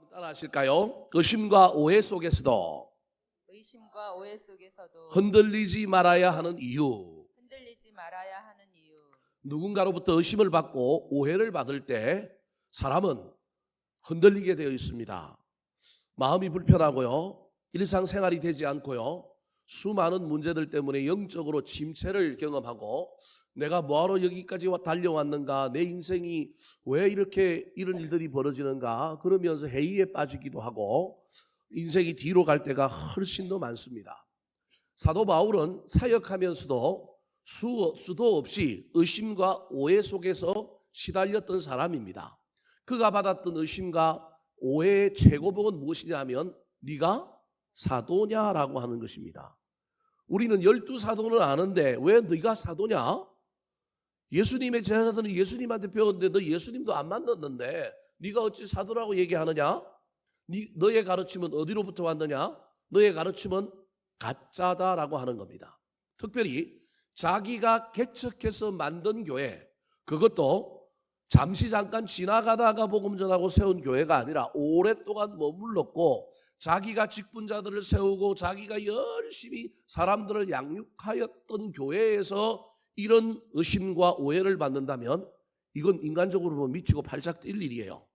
따라 하실까요? 의심과 오해 속에서도 흔들리지 말아야 하는 이유. 누군가로부터 의심을 받고 오해를 받을 때 사람은 흔들리게 되어 있습니다. 마음이 불편하고요, 일상생활이 되지 않고요, 수많은 문제들 때문에 영적으로 침체를 경험하고 내가 뭐하러 여기까지 달려왔는가, 내 인생이 왜 이렇게 이런 일들이 벌어지는가 그러면서 회의에 빠지기도 하고 인생이 뒤로 갈 때가 훨씬 더 많습니다. 사도 바울은 사역하면서도 수도 없이 의심과 오해 속에서 시달렸던 사람입니다. 그가 받았던 의심과 오해의 최고봉은 무엇이냐 하면 네가 사도냐라고 하는 것입니다. 우리는 12사도는 아는데 왜 네가 사도냐? 예수님의 제자들은 예수님한테 배웠는데 너 예수님도 안 만났는데 네가 어찌 사도라고 얘기하느냐? 너의 가르침은 어디로부터 왔느냐? 너의 가르침은 가짜다라고 하는 겁니다. 특별히 자기가 개척해서 만든 교회, 그것도 잠시 잠깐 지나가다가 복음 전하고 세운 교회가 아니라 오랫동안 머물렀고 자기가 직분자들을 세우고 자기가 열심히 사람들을 양육하였던 교회에서 이런 의심과 오해를 받는다면 이건 인간적으로 보면 미치고 팔짝 뛸 일이에요.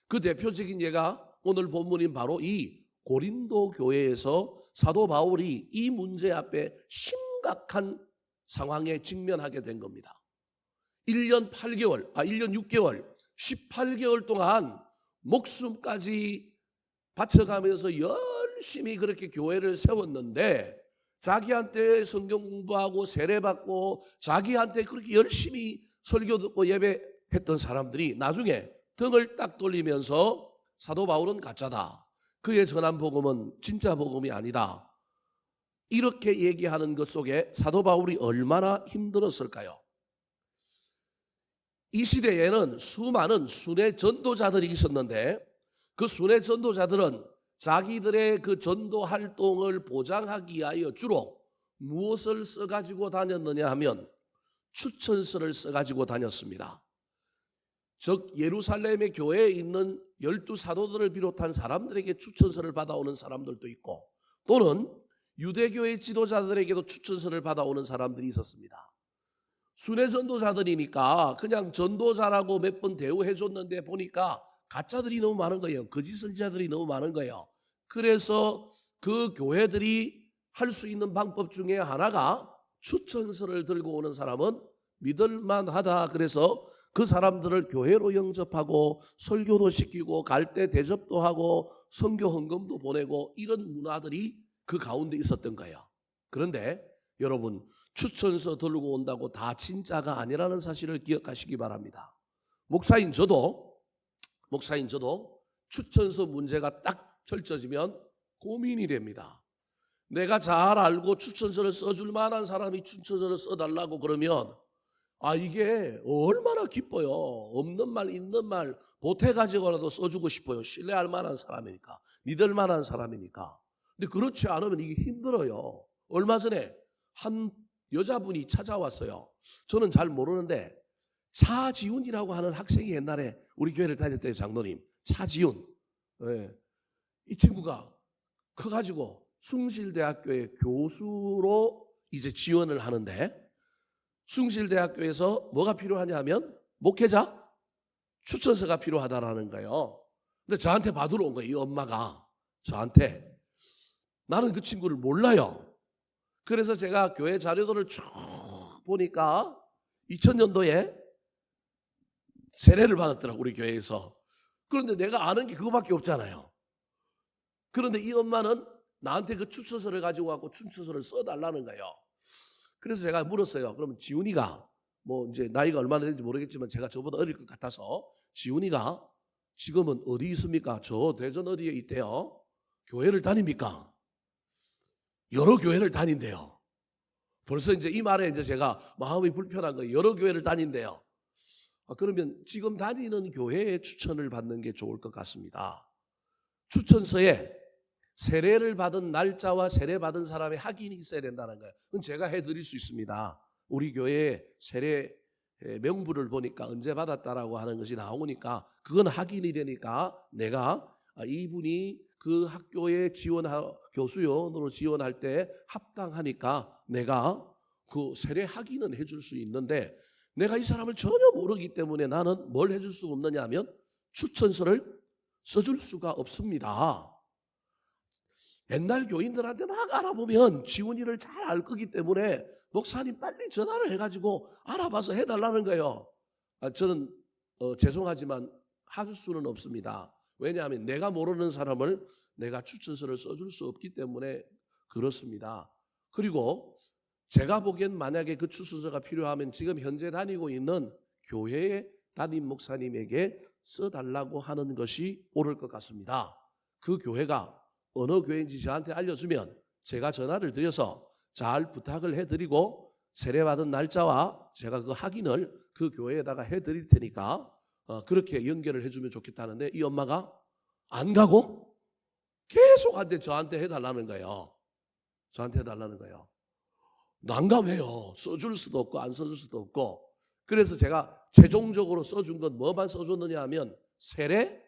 그 대표적인 예가 오늘 본문인 바로 이 고린도 교회에서 사도 바울이 이 문제 앞에 심각한 상황에 직면하게 된 겁니다. 1년 6개월, 18개월 동안 목숨까지 바쳐가면서 열심히 그렇게 교회를 세웠는데 자기한테 성경 공부하고 세례받고 자기한테 그렇게 열심히 설교 듣고 예배했던 사람들이 나중에 등을 딱 돌리면서 사도 바울은 가짜다, 그의 전한 복음은 진짜 복음이 아니다, 이렇게 얘기하는 것 속에 사도 바울이 얼마나 힘들었을까요? 이 시대에는 수많은 순회 전도자들이 있었는데 그 순회 전도자들은 자기들의 그 전도 활동을 보장하기 위하여 주로 무엇을 써가지고 다녔느냐 하면 추천서를 써가지고 다녔습니다. 즉 예루살렘의 교회에 있는 12사도들을 비롯한 사람들에게 추천서를 받아오는 사람들도 있고 또는 유대교의 지도자들에게도 추천서를 받아오는 사람들이 있었습니다. 순회 전도자들이니까 그냥 전도자라고 몇 번 대우해 줬는데 보니까 가짜들이 너무 많은 거예요. 거짓 선지자들이 너무 많은 거예요. 그래서 그 교회들이 할 수 있는 방법 중에 하나가 추천서를 들고 오는 사람은 믿을만하다. 그래서 그 사람들을 교회로 영접하고 설교도 시키고 갈 때 대접도 하고 선교 헌금도 보내고 이런 문화들이 그 가운데 있었던 거예요. 그런데 여러분, 추천서 들고 온다고 다 진짜가 아니라는 사실을 기억하시기 바랍니다. 목사인 저도 추천서 문제가 딱 펼쳐지면 고민이 됩니다. 내가 잘 알고 추천서를 써줄 만한 사람이 추천서를 써달라고 그러면 이게 얼마나 기뻐요. 없는 말 있는 말 보태가지고라도 써주고 싶어요. 신뢰할 만한 사람이니까, 믿을 만한 사람이니까. 근데 그렇지 않으면 이게 힘들어요. 얼마 전에 한 여자분이 찾아왔어요. 저는 잘 모르는데 차지훈이라고 하는 학생이 옛날에 우리 교회를 다닐 때 장로님, 차지훈. 네. 이 친구가 커가지고 숭실대학교의 교수로 이제 지원을 하는데 숭실대학교에서 뭐가 필요하냐면 목회자 추천서가 필요하다라는 거예요. 근데 저한테 받으러 온 거예요. 이 엄마가 저한테. 나는 그 친구를 몰라요. 그래서 제가 교회 자료들을 쭉 보니까 2000년도에 세례를 받았더라고, 우리 교회에서. 그런데 내가 아는 게 그거밖에 없잖아요. 그런데 이 엄마는 나한테 그 추천서를 가지고 와서 추천서를 써달라는 거예요. 그래서 제가 물었어요. 그러면 지훈이가 뭐 이제 나이가 얼마나 되는지 모르겠지만 제가 저보다 어릴 것 같아서 지훈이가 지금은 어디 있습니까? 저 대전 어디에 있대요? 교회를 다닙니까? 여러 교회를 다닌대요. 벌써 이제 이 말에 이제 제가 마음이 불편한 거예요. 여러 교회를 다닌대요. 그러면 지금 다니는 교회에 추천을 받는 게 좋을 것 같습니다. 추천서에 세례를 받은 날짜와 세례 받은 사람의 확인이 있어야 된다는 거예요. 그건 제가 해드릴 수 있습니다. 우리 교회에 세례 명부를 보니까 언제 받았다라고 하는 것이 나오니까 그건 확인이 되니까 내가 이분이 그 학교에 교수연으로 지원할 때 합당하니까 내가 그 세례 확인은 해줄 수 있는데 내가 이 사람을 전혀 모르기 때문에 나는 뭘 해줄 수 없느냐 하면 추천서를 써줄 수가 없습니다. 옛날 교인들한테 막 알아보면 지훈이를 잘 알 거기 때문에 목사님 빨리 전화를 해가지고 알아봐서 해달라는 거예요. 저는 죄송하지만 할 수는 없습니다. 왜냐하면 내가 모르는 사람을 내가 추천서를 써줄 수 없기 때문에 그렇습니다. 그리고 제가 보기엔 만약에 그 추천서가 필요하면 지금 현재 다니고 있는 교회의 담임 목사님에게 써달라고 하는 것이 옳을 것 같습니다. 그 교회가 어느 교회인지 저한테 알려주면 제가 전화를 드려서 잘 부탁을 해드리고 세례받은 날짜와 제가 그 확인을 그 교회에다가 해드릴 테니까 그렇게 연결을 해주면 좋겠다는데 이 엄마가 안 가고 계속 저한테 해달라는 거예요. 저한테 해달라는 거예요. 난감해요. 써줄 수도 없고 안 써줄 수도 없고. 그래서 제가 최종적으로 써준 건 뭐만 써줬느냐 하면 세례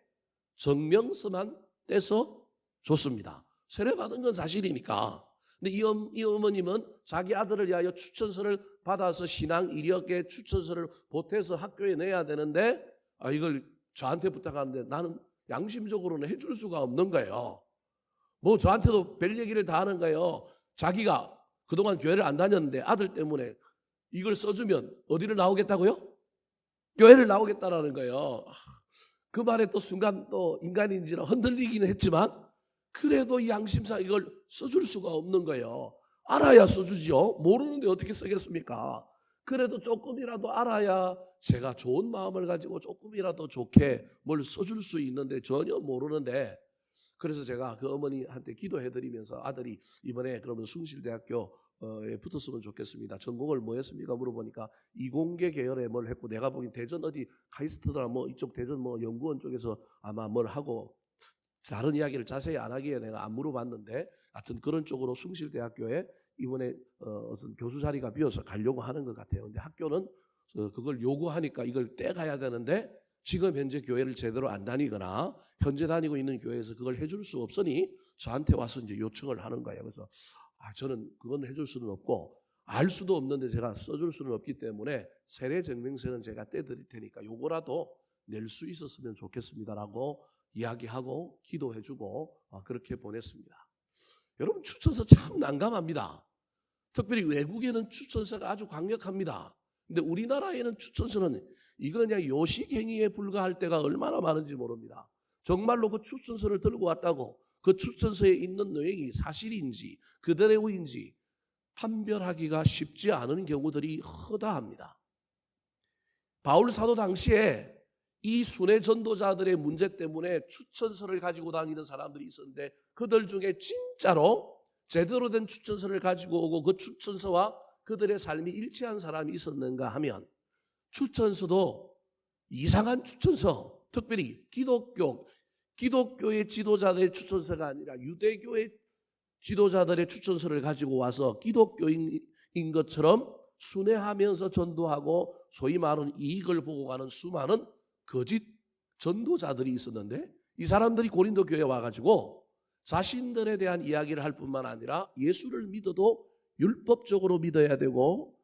증명서만 떼서 줬습니다. 세례 받은 건 사실이니까. 근데 이 어머님은 자기 아들을 위하여 추천서를 받아서 신앙 이력에 추천서를 보태서 학교에 내야 되는데 이걸 저한테 부탁하는데 나는 양심적으로는 해줄 수가 없는 거예요. 뭐 저한테도 별 얘기를 다 하는 거예요. 자기가 그동안 교회를 안 다녔는데 아들 때문에 이걸 써주면 어디를 나오겠다고요? 교회를 나오겠다라는 거예요. 그 말에 또 순간 또 인간인지라 흔들리기는 했지만 그래도 이 양심상 이걸 써줄 수가 없는 거예요. 알아야 써주죠. 모르는데 어떻게 쓰겠습니까? 그래도 조금이라도 알아야 제가 좋은 마음을 가지고 조금이라도 좋게 뭘 써줄 수 있는데 전혀 모르는데 그래서 제가 그 어머니한테 기도해드리면서 아들이 이번에 그러면 숭실대학교에 붙었으면 좋겠습니다. 전공을 뭐 했습니까? 물어보니까 이공계 계열에 뭘 했고 내가 보기엔 대전 어디 카이스트나 뭐 이쪽 대전 뭐 연구원 쪽에서 아마 뭘 하고 다른 이야기를 자세히 안 하기에 내가 안 물어봤는데 하여튼 그런 쪽으로 숭실대학교에 이번에 어떤 교수 자리가 비어서 가려고 하는 것 같아요. 근데 학교는 그걸 요구하니까 이걸 떼가야 되는데 지금 현재 교회를 제대로 안 다니거나 현재 다니고 있는 교회에서 그걸 해줄 수 없으니 저한테 와서 이제 요청을 하는 거예요. 그래서 저는 그건 해줄 수는 없고 알 수도 없는데 제가 써줄 수는 없기 때문에 세례 증명서는 제가 떼드릴 테니까 요거라도 낼 수 있었으면 좋겠습니다라고 이야기하고 기도해주고 그렇게 보냈습니다. 여러분 추천서 참 난감합니다. 특별히 외국에는 추천서가 아주 강력합니다. 근데 우리나라에는 추천서는 이거 그냥 요식행위에 불과할 때가 얼마나 많은지 모릅니다. 정말로 그 추천서를 들고 왔다고 그 추천서에 있는 내용이 사실인지 그대로인지 판별하기가 쉽지 않은 경우들이 허다합니다. 바울 사도 당시에 이 순회 전도자들의 문제 때문에 추천서를 가지고 다니는 사람들이 있었는데 그들 중에 진짜로 제대로 된 추천서를 가지고 오고 그 추천서와 그들의 삶이 일치한 사람이 있었는가 하면 추천서도 이상한 추천서, 특별히 기독교의 지도자들의 추천서가 아니라 유대교의 지도자들의 추천서를 가지고 와서 기독교인 것처럼 순회하면서 전도하고 소위 말하는 이익을 보고 가는 수많은 거짓 전도자들이 있었는데 이 사람들이 고린도 교회에 와가지고 자신들에 대한 이야기를 할 뿐만 아니라 예수를 믿어도 율법적으로 믿어야 되고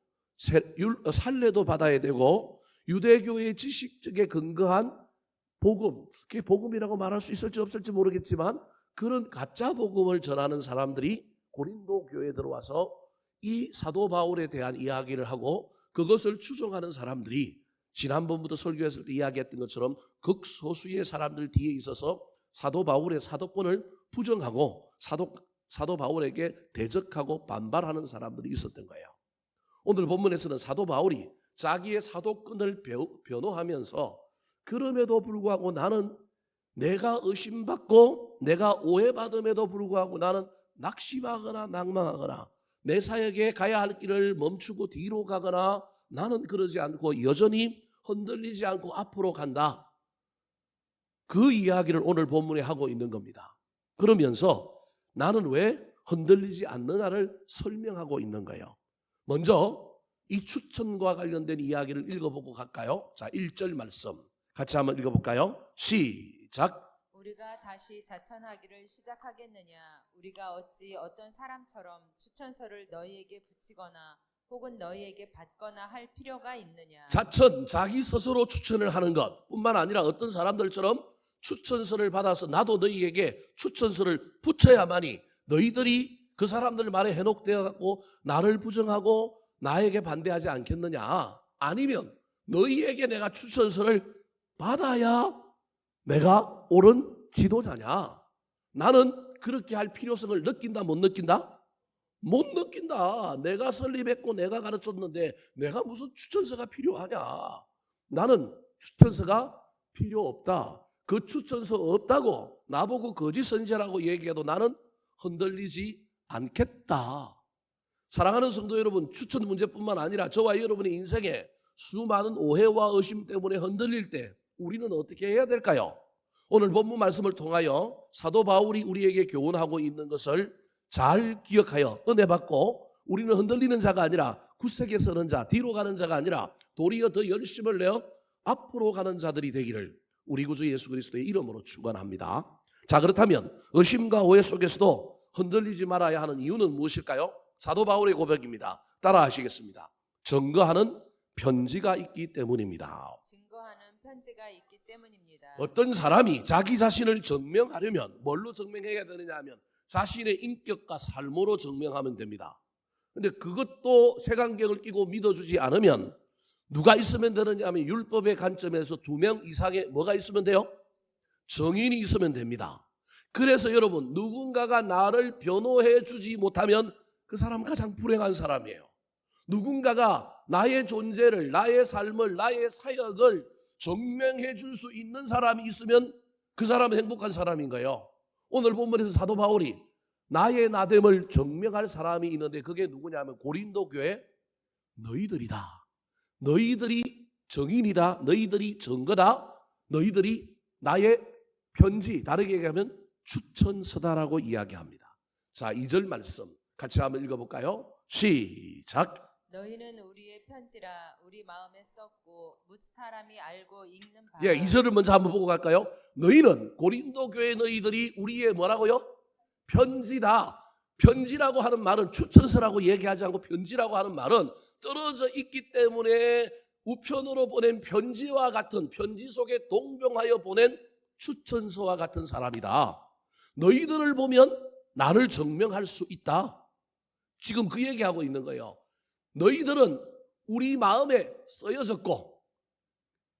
살례도 받아야 되고 유대교의 지식적에 근거한 복음, 그게 복음이라고 말할 수 있을지 없을지 모르겠지만 그런 가짜 복음을 전하는 사람들이 고린도 교회에 들어와서 이 사도 바울에 대한 이야기를 하고 그것을 추종하는 사람들이 지난번부터 설교했을 때 이야기했던 것처럼 극소수의 사람들 뒤에 있어서 사도 바울의 사도권을 부정하고 사도 바울에게 대적하고 반발하는 사람들이 있었던 거예요. 오늘 본문에서는 사도 바울이 자기의 사도권을 변호하면서 그럼에도 불구하고 나는 내가 의심받고 내가 오해받음에도 불구하고 나는 낙심하거나 낭망하거나 내 사역에 가야 할 길을 멈추고 뒤로 가거나 나는 그러지 않고 여전히 흔들리지 않고 앞으로 간다. 그 이야기를 오늘 본문에 하고 있는 겁니다. 그러면서 나는 왜 흔들리지 않느냐를 설명하고 있는 거예요. 먼저 이 추천과 관련된 이야기를 읽어보고 갈까요? 자, 1절 말씀 같이 한번 읽어볼까요? 시작. 우리가 다시 자천하기를 시작하겠느냐? 우리가 어찌 어떤 사람처럼 추천서를 너희에게 붙이거나 혹은 너희에게 받거나 할 필요가 있느냐? 자천, 자기 스스로 추천을 하는 것 뿐만 아니라 어떤 사람들처럼 추천서를 받아서 나도 너희에게 추천서를 붙여야만이 너희들이 그 사람들 말에 현혹되어 갖고 나를 부정하고 나에게 반대하지 않겠느냐? 아니면 너희에게 내가 추천서를 받아야 내가 옳은 지도자냐? 나는 그렇게 할 필요성을 느낀다, 못 느낀다? 못 느낀다. 내가 설립했고 내가 가르쳤는데 내가 무슨 추천서가 필요하냐? 나는 추천서가 필요 없다. 그 추천서 없다고 나보고 거짓 선지자라고 얘기해도 나는 흔들리지 않겠다. 사랑하는 성도 여러분, 추천 문제뿐만 아니라 저와 여러분의 인생에 수많은 오해와 의심 때문에 흔들릴 때 우리는 어떻게 해야 될까요? 오늘 본문 말씀을 통하여 사도 바울이 우리에게 교훈하고 있는 것을 잘 기억하여 은혜 받고 우리는 흔들리는 자가 아니라 굳세게 서는 자, 뒤로 가는 자가 아니라 도리어 더 열심을 내어 앞으로 가는 자들이 되기를 우리 구주 예수 그리스도의 이름으로 축원합니다. 자, 그렇다면 의심과 오해 속에서도 흔들리지 말아야 하는 이유는 무엇일까요? 사도 바울의 고백입니다. 따라 하시겠습니다. 증거하는 편지가 있기 때문입니다. 증거하는 편지가 있기 때문입니다. 어떤 사람이 자기 자신을 증명하려면 뭘로 증명해야 되느냐 하면 자신의 인격과 삶으로 증명하면 됩니다. 그런데 그것도 색안경을 끼고 믿어주지 않으면 누가 있으면 되느냐 하면 율법의 관점에서 2명 이상의 뭐가 있으면 돼요? 증인이 있으면 됩니다. 그래서 여러분, 누군가가 나를 변호해 주지 못하면 그 사람은 가장 불행한 사람이에요. 누군가가 나의 존재를, 나의 삶을, 나의 사역을 증명해 줄 수 있는 사람이 있으면 그 사람은 행복한 사람인 거예요. 오늘 본문에서 사도 바울이 나의 나됨을 증명할 사람이 있는데 그게 누구냐면 고린도 교회 너희들이다. 너희들이 증인이다. 너희들이 증거다. 너희들이 나의 편지, 다르게 얘기하면 추천서다라고 이야기합니다. 자, 2절 말씀 같이 한번 읽어볼까요? 시작. 너희는 우리의 편지라 우리 마음에 썼고 뭇 사람이 알고 읽는 바. 2절을 먼저 한번 보고 갈까요? 너희는 고린도 교회 너희들이 우리의 뭐라고요? 편지다. 편지라고 하는 말은 추천서라고 얘기하지 않고 편지라고 하는 말은 떨어져 있기 때문에 우편으로 보낸 편지와 같은 편지 속에 동병하여 보낸 추천서와 같은 사람이다. 너희들을 보면 나를 증명할 수 있다. 지금 그 얘기하고 있는 거예요. 너희들은 우리 마음에 쓰여졌고,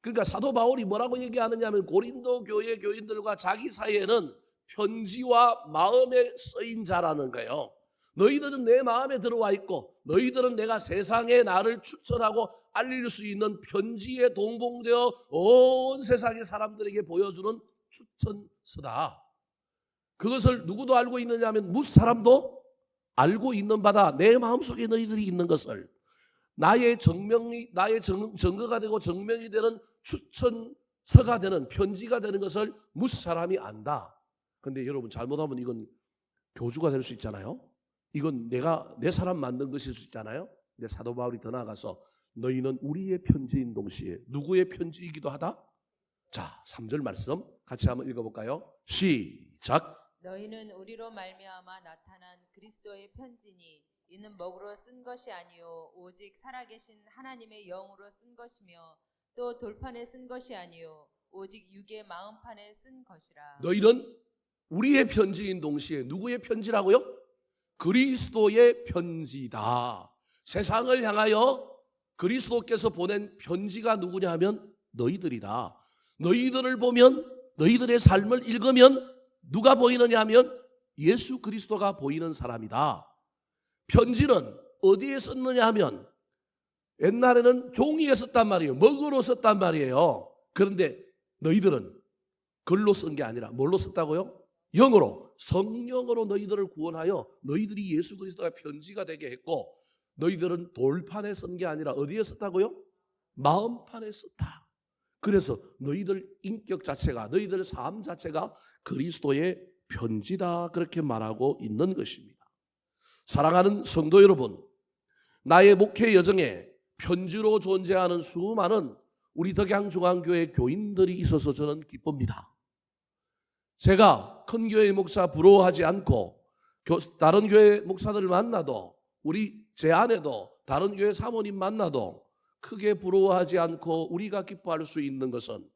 그러니까 사도 바울이 뭐라고 얘기하느냐 하면 고린도 교회 교인들과 자기 사이에는 편지와 마음에 쓰인 자라는 거예요. 너희들은 내 마음에 들어와 있고 너희들은 내가 세상에 나를 추천하고 알릴 수 있는 편지에 동봉되어 온 세상의 사람들에게 보여주는 추천서다. 그것을 누구도 알고 있느냐 하면 뭇 사람도 알고 있는 바다. 내 마음속에 너희들이 있는 것을 나의 증거가 되고 증명이 되는 추천서가 되는 편지가 되는 것을 뭇 사람이 안다. 그런데 여러분 잘못하면 이건 교주가 될 수 있잖아요. 이건 내 사람 만든 것일 수 있잖아요. 근데 사도 바울이 더 나아가서 너희는 우리의 편지인 동시에 누구의 편지이기도 하다. 자, 3절 말씀 같이 한번 읽어볼까요? 시작. 너희는 우리로 말미암아 나타난 그리스도의 편지니 이는 먹으로 쓴 것이 아니요 오직 살아계신 하나님의 영으로 쓴 것이며 또 돌판에 쓴 것이 아니요 오직 육의 마음판에 쓴 것이라. 너희는 우리의 편지인 동시에 누구의 편지라고요? 그리스도의 편지다. 세상을 향하여 그리스도께서 보낸 편지가 누구냐 하면 너희들이다. 너희들을 보면, 너희들의 삶을 읽으면 누가 보이느냐 하면 예수 그리스도가 보이는 사람이다. 편지는 어디에 썼느냐 하면 옛날에는 종이에 썼단 말이에요. 먹으로 썼단 말이에요. 그런데 너희들은 글로 쓴 게 아니라 뭘로 썼다고요? 영으로, 성령으로 너희들을 구원하여 너희들이 예수 그리스도가 편지가 되게 했고, 너희들은 돌판에 쓴 게 아니라 어디에 썼다고요? 마음판에 썼다. 그래서 너희들 인격 자체가, 너희들 삶 자체가 그리스도의 편지다, 그렇게 말하고 있는 것입니다. 사랑하는 성도 여러분, 나의 목회 여정에 편지로 존재하는 수많은 우리 덕양중앙교회 교인들이 있어서 저는 기쁩니다. 제가 큰 교회 목사 부러워하지 않고 다른 교회 목사들을 만나도 제 아내도 다른 교회 사모님 만나도 크게 부러워하지 않고 우리가 기뻐할 수 있는 것은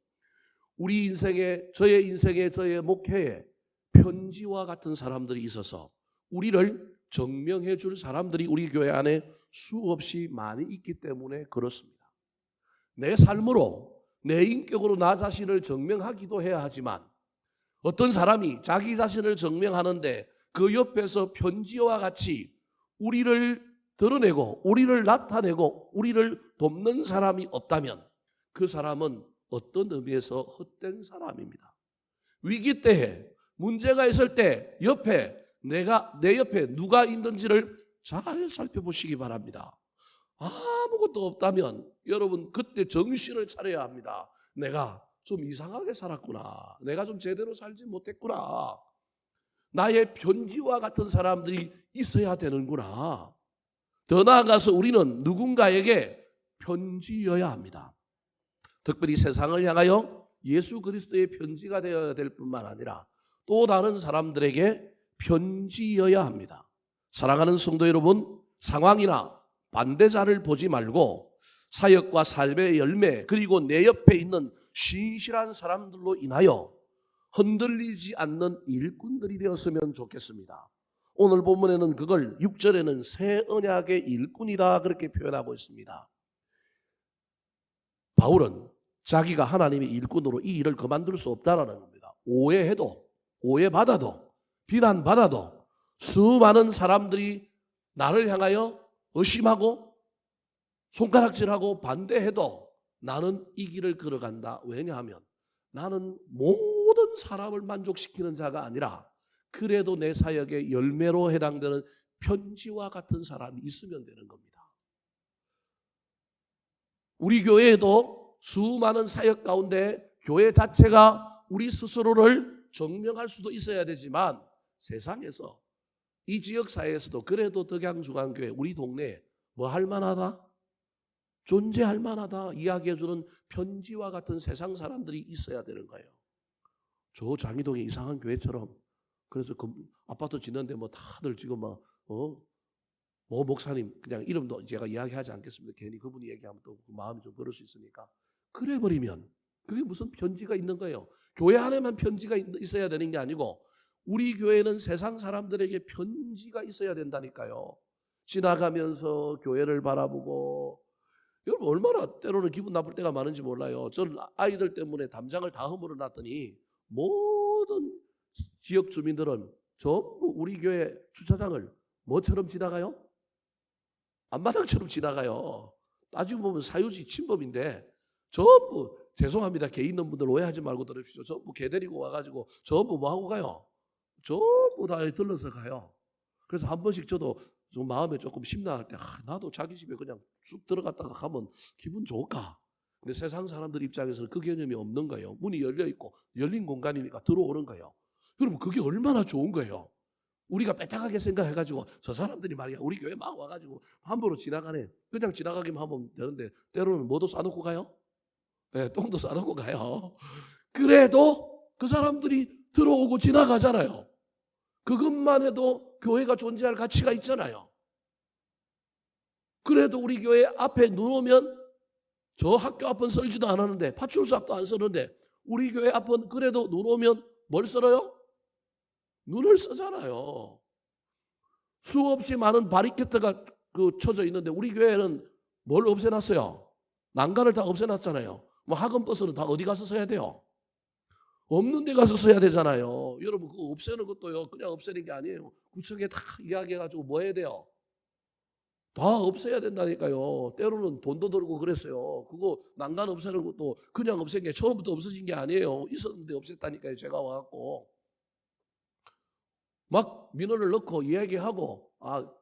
우리 인생에, 저의 목회에 편지와 같은 사람들이 있어서 우리를 증명해 줄 사람들이 우리 교회 안에 수없이 많이 있기 때문에 그렇습니다. 내 삶으로, 내 인격으로 나 자신을 증명하기도 해야 하지만 어떤 사람이 자기 자신을 증명하는데 그 옆에서 편지와 같이 우리를 드러내고 우리를 나타내고 우리를 돕는 사람이 없다면 그 사람은 어떤 의미에서 헛된 사람입니다. 위기 때에 문제가 있을 때 내 옆에 누가 있는지를 잘 살펴보시기 바랍니다. 아무것도 없다면 여러분 그때 정신을 차려야 합니다. 내가 좀 이상하게 살았구나. 내가 좀 제대로 살지 못했구나. 나의 편지와 같은 사람들이 있어야 되는구나. 더 나아가서 우리는 누군가에게 편지여야 합니다. 특별히 세상을 향하여 예수 그리스도의 편지가 되어야 될 뿐만 아니라 또 다른 사람들에게 편지여야 합니다. 사랑하는 성도 여러분, 상황이나 반대자를 보지 말고 사역과 삶의 열매 그리고 내 옆에 있는 신실한 사람들로 인하여 흔들리지 않는 일꾼들이 되었으면 좋겠습니다. 오늘 본문에는 그걸 6절에는 새 언약의 일꾼이다 그렇게 표현하고 있습니다. 바울은 자기가 하나님의 일꾼으로 이 일을 그만둘 수 없다라는 겁니다. 오해받아도 비난받아도 수많은 사람들이 나를 향하여 의심하고 손가락질하고 반대해도 나는 이 길을 걸어간다. 왜냐하면 나는 모든 사람을 만족시키는 자가 아니라 그래도 내 사역의 열매로 해당되는 편지와 같은 사람이 있으면 되는 겁니다. 우리 교회에도 수많은 사역 가운데 교회 자체가 우리 스스로를 증명할 수도 있어야 되지만 세상에서 이 지역사회에서도 그래도 덕양중앙교회 우리 동네에 뭐 할 만하다? 존재할 만하다 이야기해주는 편지와 같은 세상 사람들이 있어야 되는 거예요. 저 장이동의 이상한 교회처럼 그래서 그 아파트 짓는데 뭐 다들 지금 뭐 목사님 그냥 이름도 제가 이야기하지 않겠습니다. 괜히 그분이 얘기하면 또 마음이 좀 그럴 수 있으니까 그래 버리면 그게 무슨 편지가 있는 거예요. 교회 안에만 편지가 있어야 되는 게 아니고 우리 교회는 세상 사람들에게 편지가 있어야 된다니까요. 지나가면서 교회를 바라보고 여러분 얼마나 때로는 기분 나쁠 때가 많은지 몰라요. 저는 아이들 때문에 담장을 다 허물어 놨더니 모든 지역 주민들은 전부 우리 교회 주차장을 뭐처럼 지나가요? 앞마당처럼 지나가요. 따지고 보면 사유지 침범인데 전부 죄송합니다. 개 있는 분들 오해하지 말고 들으십시오. 전부 개 데리고 와가지고 전부 뭐 하고 가요? 전부 다 들러서 가요. 그래서 한 번씩 저도 좀 마음에 조금 심란할 때 나도 자기 집에 그냥 쑥 들어갔다가 가면 기분 좋을까? 근데 세상 사람들 입장에서는 그 개념이 없는 거예요. 문이 열려 있고 열린 공간이니까 들어오는 거예요. 여러분 그게 얼마나 좋은 거예요. 우리가 빼딱하게 생각해가지고 저 사람들이 말이야 우리 교회 막 와가지고 함부로 지나가네. 그냥 지나가기만 하면 되는데 때로는 뭐도 싸놓고 가요? 네, 똥도 싸놓고 가요. 그래도 그 사람들이 들어오고 지나가잖아요. 그것만 해도 교회가 존재할 가치가 있잖아요. 그래도 우리 교회 앞에 눈 오면 저 학교 앞은 썰지도 않았는데 파출소도 안 쓰는데 우리 교회 앞은 그래도 눈 오면 뭘 썰어요? 눈을 쓰잖아요. 수없이 많은 바리케트가 쳐져 있는데 우리 교회는 뭘 없애놨어요? 난간을 다 없애놨잖아요. 뭐 학원 버스는 다 어디 가서 써야 돼요? 없는 데 가서 써야 되잖아요. 여러분 그거 없애는 것도요 그냥 없애는 게 아니에요. 구청에 다 이야기해가지고 뭐 해야 돼요? 다 없애야 된다니까요. 때로는 돈도 들고 그랬어요. 그거 난간 없애는 것도 그냥 없앤 게 처음부터 없어진 게 아니에요. 있었는데 없앴다니까요. 제가 와갖고 막 민원을 넣고 이야기하고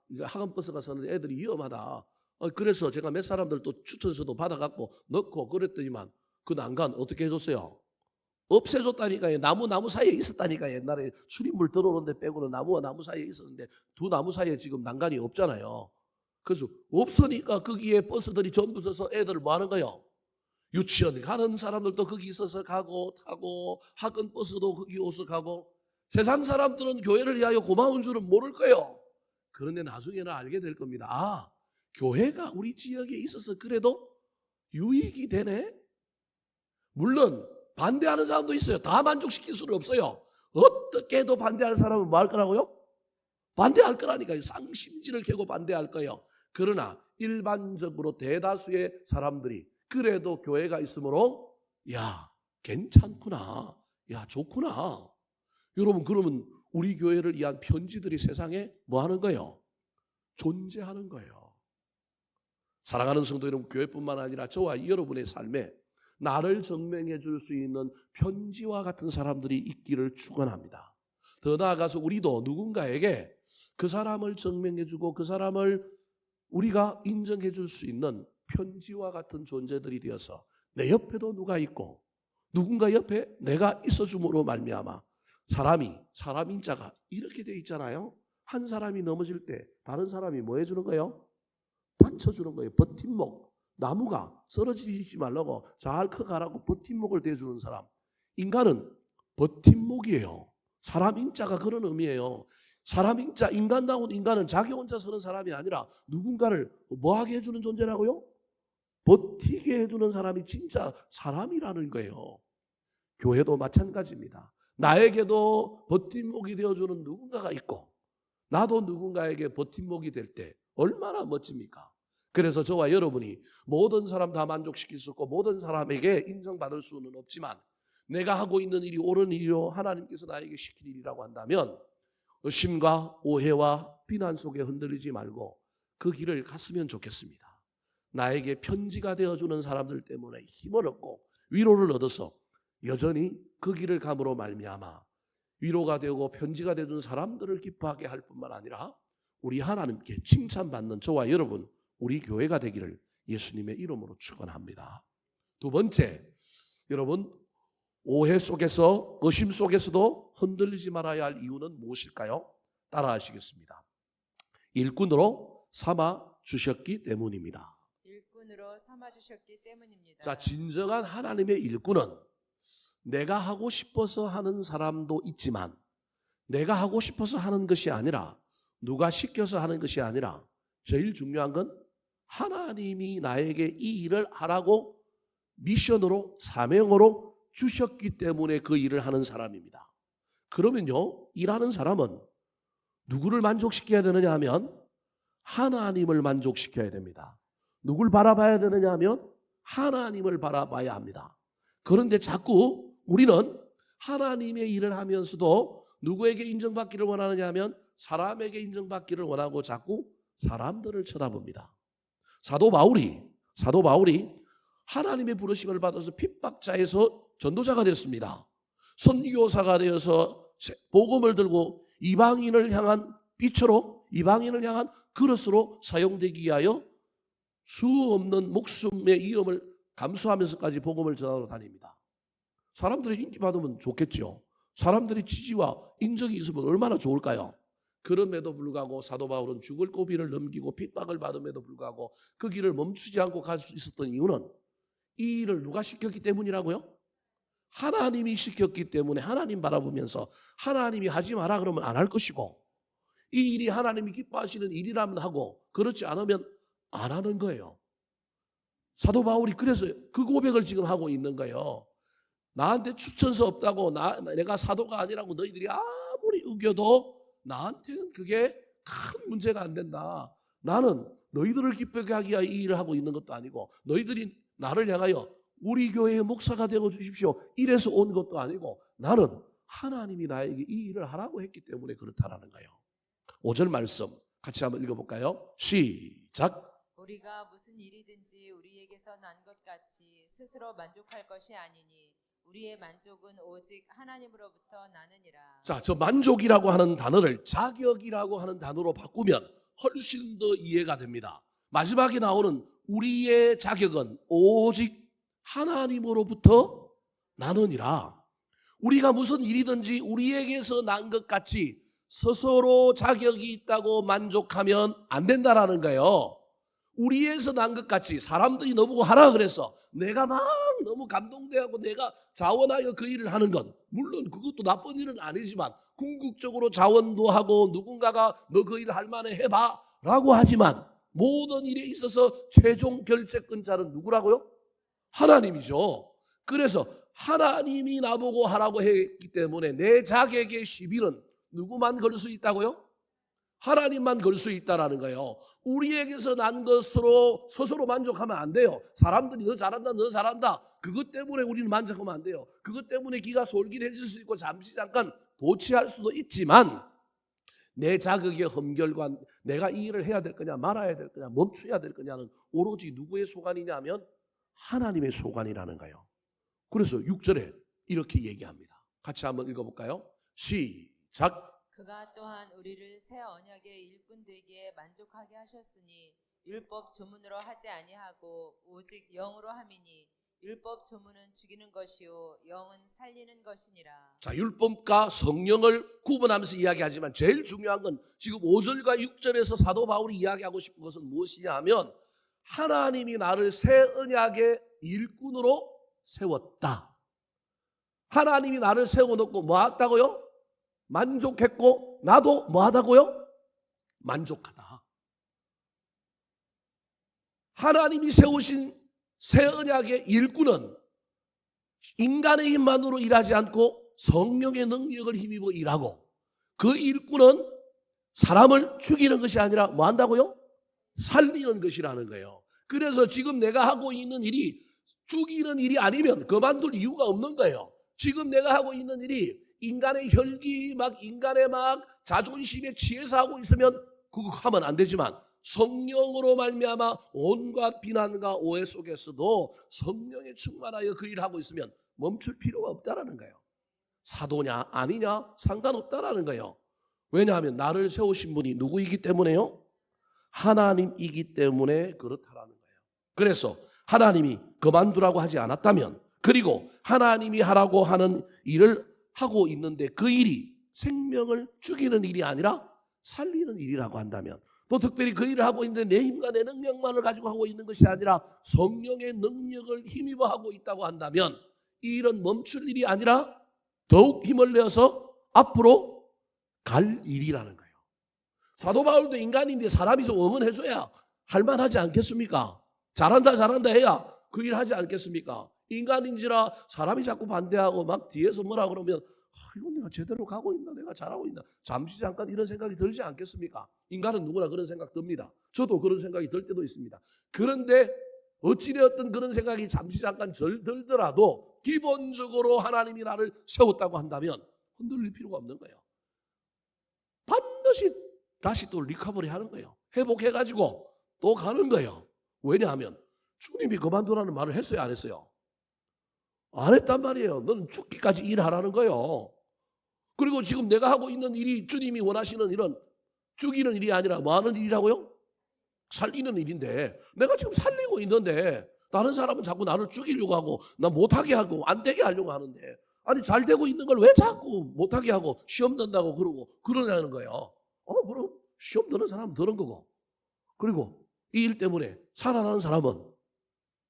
이거 학원 버스가 서는 애들이 위험하다. 그래서 제가 몇 사람들 또 추천서도 받아갖고 넣고 그랬더니만 그 난간 어떻게 해줬어요? 없애줬다니까요. 나무 사이에 있었다니까요. 옛날에 출입물 들어오는데 빼고는 나무와 나무 사이에 있었는데 두 나무 사이에 지금 난간이 없잖아요. 그래서 없으니까 거기에 버스들이 전부 서서 애들 뭐 하는 거예요? 유치원 가는 사람들도 거기 있어서 가고 타고 학원 버스도 거기 오서 가고 세상 사람들은 교회를 위하여 고마운 줄은 모를 거예요. 그런데 나중에는 알게 될 겁니다. 아, 교회가 우리 지역에 있어서 그래도 유익이 되네. 물론 반대하는 사람도 있어요. 다 만족시킬 수는 없어요. 어떻게 해도 반대하는 사람은 뭐 할 거라고요? 반대할 거라니까요. 쌍심지를 켜고 반대할 거예요. 그러나 일반적으로 대다수의 사람들이 그래도 교회가 있으므로 야, 괜찮구나. 야, 좋구나. 여러분, 그러면 우리 교회를 위한 편지들이 세상에 뭐 하는 거예요? 존재하는 거예요. 사랑하는 성도 여러분, 교회뿐만 아니라 저와 여러분의 삶에 나를 증명해 줄 수 있는 편지와 같은 사람들이 있기를 축원합니다. 더 나아가서 우리도 누군가에게 그 사람을 증명해 주고 그 사람을 우리가 인정해 줄 수 있는 편지와 같은 존재들이 되어서 내 옆에도 누가 있고 누군가 옆에 내가 있어줌으로 말미암아 사람인 자가 이렇게 돼 있잖아요. 한 사람이 넘어질 때 다른 사람이 뭐 해주는 거예요? 받쳐주는 거예요. 버팀목. 나무가 쓰러지지 말라고 잘 커가라고 버팀목을 대주는 사람. 인간은 버팀목이에요. 사람인 자가 그런 의미예요. 사람인 자, 인간다운 인간은 자기 혼자 서는 사람이 아니라 누군가를 뭐하게 해주는 존재라고요? 버티게 해주는 사람이 진짜 사람이라는 거예요. 교회도 마찬가지입니다. 나에게도 버팀목이 되어주는 누군가가 있고 나도 누군가에게 버팀목이 될 때 얼마나 멋집니까? 그래서 저와 여러분이 모든 사람 다 만족시킬 수 없고 모든 사람에게 인정받을 수는 없지만 내가 하고 있는 일이 옳은 일이요 하나님께서 나에게 시킬 일이라고 한다면 의심과 오해와 비난 속에 흔들리지 말고 그 길을 갔으면 좋겠습니다. 나에게 편지가 되어주는 사람들 때문에 힘을 얻고 위로를 얻어서 여전히 그 길을 감으로 말미암아 위로가 되고 편지가 되어주는 사람들을 기뻐하게 할 뿐만 아니라 우리 하나님께 칭찬받는 저와 여러분 우리 교회가 되기를 예수님의 이름으로 축원합니다. 두 번째, 여러분 오해 속에서 의심 속에서도 흔들리지 말아야 할 이유는 무엇일까요? 따라하시겠습니다. 일꾼으로 삼아 주셨기 때문입니다. 일꾼으로 삼아 주셨기 때문입니다. 자, 진정한 하나님의 일꾼은 내가 하고 싶어서 하는 사람도 있지만 내가 하고 싶어서 하는 것이 아니라 누가 시켜서 하는 것이 아니라 제일 중요한 건 하나님이 나에게 이 일을 하라고 미션으로 사명으로 주셨기 때문에 그 일을 하는 사람입니다. 그러면요, 일하는 사람은 누구를 만족시켜야 되느냐 하면 하나님을 만족시켜야 됩니다. 누굴 바라봐야 되느냐 하면 하나님을 바라봐야 합니다. 그런데 자꾸 우리는 하나님의 일을 하면서도 누구에게 인정받기를 원하느냐 하면 사람에게 인정받기를 원하고 자꾸 사람들을 쳐다봅니다. 사도 바울이 하나님의 부르심을 받아서 핍박자에서 전도자가 됐습니다. 선교사가 되어서 복음을 들고 이방인을 향한 빛으로 이방인을 향한 그릇으로 사용되기 위하여 수 없는 목숨의 위험을 감수하면서까지 복음을 전하러 다닙니다. 사람들이 인기 받으면 좋겠죠. 사람들이 지지와 인정이 있으면 얼마나 좋을까요? 그럼에도 불구하고 사도 바울은 죽을 고비를 넘기고 핍박을 받음에도 불구하고 그 길을 멈추지 않고 갈 수 있었던 이유는 이 일을 누가 시켰기 때문이라고요? 하나님이 시켰기 때문에 하나님 바라보면서 하나님이 하지 마라 그러면 안 할 것이고 이 일이 하나님이 기뻐하시는 일이라면 하고 그렇지 않으면 안 하는 거예요. 사도 바울이 그래서 그 고백을 지금 하고 있는 거예요. 나한테 추천서 없다고 내가 사도가 아니라고 너희들이 아무리 우겨도 나한테는 그게 큰 문제가 안 된다. 나는 너희들을 기쁘게 하기 위해 이 일을 하고 있는 것도 아니고 너희들이 나를 향하여 우리 교회의 목사가 되어 주십시오 이래서 온 것도 아니고 나는 하나님이 나에게 이 일을 하라고 했기 때문에 그렇다라는 거예요. 5절 말씀 같이 한번 읽어볼까요? 시작. 우리가 무슨 일이든지 우리에게서 난 것 같이 스스로 만족할 것이 아니니 우리의 만족은 오직 하나님으로부터 나느니라. 자, 저 만족이라고 하는 단어를 자격이라고 하는 단어로 바꾸면 훨씬 더 이해가 됩니다. 마지막에 나오는 우리의 자격은 오직 하나님으로부터 나느니라. 우리가 무슨 일이든지 우리에게서 난 것 같이 스스로 자격이 있다고 만족하면 안 된다라는 거예요. 우리에서 난 것 같이 사람들이 너보고 하라 그래서 내가 막 너무 감동돼하고 내가 자원하여 그 일을 하는 건 물론 그것도 나쁜 일은 아니지만 궁극적으로 자원도 하고 누군가가 너 그 일 할 만해 해봐 라고 하지만 모든 일에 있어서 최종 결재권자는 누구라고요? 하나님이죠. 그래서 하나님이 나보고 하라고 했기 때문에 내 자격의 시비는 누구만 걸 수 있다고요? 하나님만 걸 수 있다라는 거예요. 우리에게서 난 것으로 스스로 만족하면 안 돼요. 사람들이 너 잘한다 너 잘한다 그것 때문에 우리는 만족하면 안 돼요. 그것 때문에 기가 솔깃해질 수 있고 잠시 잠깐 도취할 수도 있지만 내 자격의 험결과 내가 이 일을 해야 될 거냐 말아야 될 거냐 멈춰야 될 거냐는 오로지 누구의 소관이냐면 하나님의 소관이라는 거예요. 그래서 6절에 이렇게 얘기합니다. 같이 한번 읽어볼까요? 시작. 그가 또한 우리를 새 언약의 일꾼 되기에 만족하게 하셨으니 율법 조문으로 하지 아니하고 오직 영으로 함이니 율법 조문은 죽이는 것이요 영은 살리는 것이니라. 자, 율법과 성령을 구분하면서 이야기하지만 제일 중요한 건 지금 5절과 6절에서 사도 바울이 이야기하고 싶은 것은 무엇이냐 하면 하나님이 나를 새 언약의 일꾼으로 세웠다. 하나님이 나를 세워놓고 뭐 했다고요? 만족했고 나도 뭐 하다고요? 만족하다. 하나님이 세우신 새 언약의 일꾼은 인간의 힘만으로 일하지 않고 성령의 능력을 힘입어 일하고 그 일꾼은 사람을 죽이는 것이 아니라 뭐 한다고요? 살리는 것이라는 거예요. 그래서 지금 내가 하고 있는 일이 죽이는 일이 아니면 그만둘 이유가 없는 거예요. 지금 내가 하고 있는 일이 인간의 혈기 인간의 자존심에 취해서 하고 있으면 그거 하면 안 되지만 성령으로 말미암아 온갖 비난과 오해 속에서도 성령에 충만하여 그 일을 하고 있으면 멈출 필요가 없다라는 거예요. 사도냐 아니냐 상관없다라는 거예요. 왜냐하면 나를 세우신 분이 누구이기 때문에요? 하나님이기 때문에 그렇다라는 거예요. 그래서 하나님이 그만두라고 하지 않았다면 그리고 하나님이 하라고 하는 일을 하고 있는데 그 일이 생명을 죽이는 일이 아니라 살리는 일이라고 한다면 또 특별히 그 일을 하고 있는데 내 힘과 내 능력만을 가지고 하고 있는 것이 아니라 성령의 능력을 힘입어 하고 있다고 한다면 이 일은 멈출 일이 아니라 더욱 힘을 내어서 앞으로 갈 일이라는 거예요. 사도 바울도 인간인데 사람이 좀 응원해줘야 할만하지 않겠습니까? 잘한다 해야 그 일 하지 않겠습니까? 인간인지라 사람이 자꾸 반대하고 막 뒤에서 뭐라 그러면 이건 내가 제대로 가고 있나 내가 잘하고 있나 잠시 잠깐 이런 생각이 들지 않겠습니까? 인간은 누구나 그런 생각 듭니다. 저도 그런 생각이 들 때도 있습니다. 그런데 어찌되었든 그런 생각이 잠시 잠깐 들더라도 기본적으로 하나님이 나를 세웠다고 한다면 흔들릴 필요가 없는 거예요. 반드시 다시 또 리커버리 하는 거예요. 회복해가지고 또 가는 거예요. 왜냐하면 주님이 그만두라는 말을 했어요 안 했어요? 안 했단 말이에요. 너는 죽기까지 일하라는 거예요. 그리고 지금 내가 하고 있는 일이 주님이 원하시는 일은 죽이는 일이 아니라 뭐 하는 일이라고요? 살리는 일인데 내가 지금 살리고 있는데 다른 사람은 자꾸 나를 죽이려고 하고 나 못하게 하고 안 되게 하려고 하는데 아니 잘 되고 있는 걸 왜 자꾸 못하게 하고 시험 든다고 그러고 그러냐는 거예요. 그럼 시험 드는 사람은 드는 거고 그리고 이 일 때문에 살아나는 사람은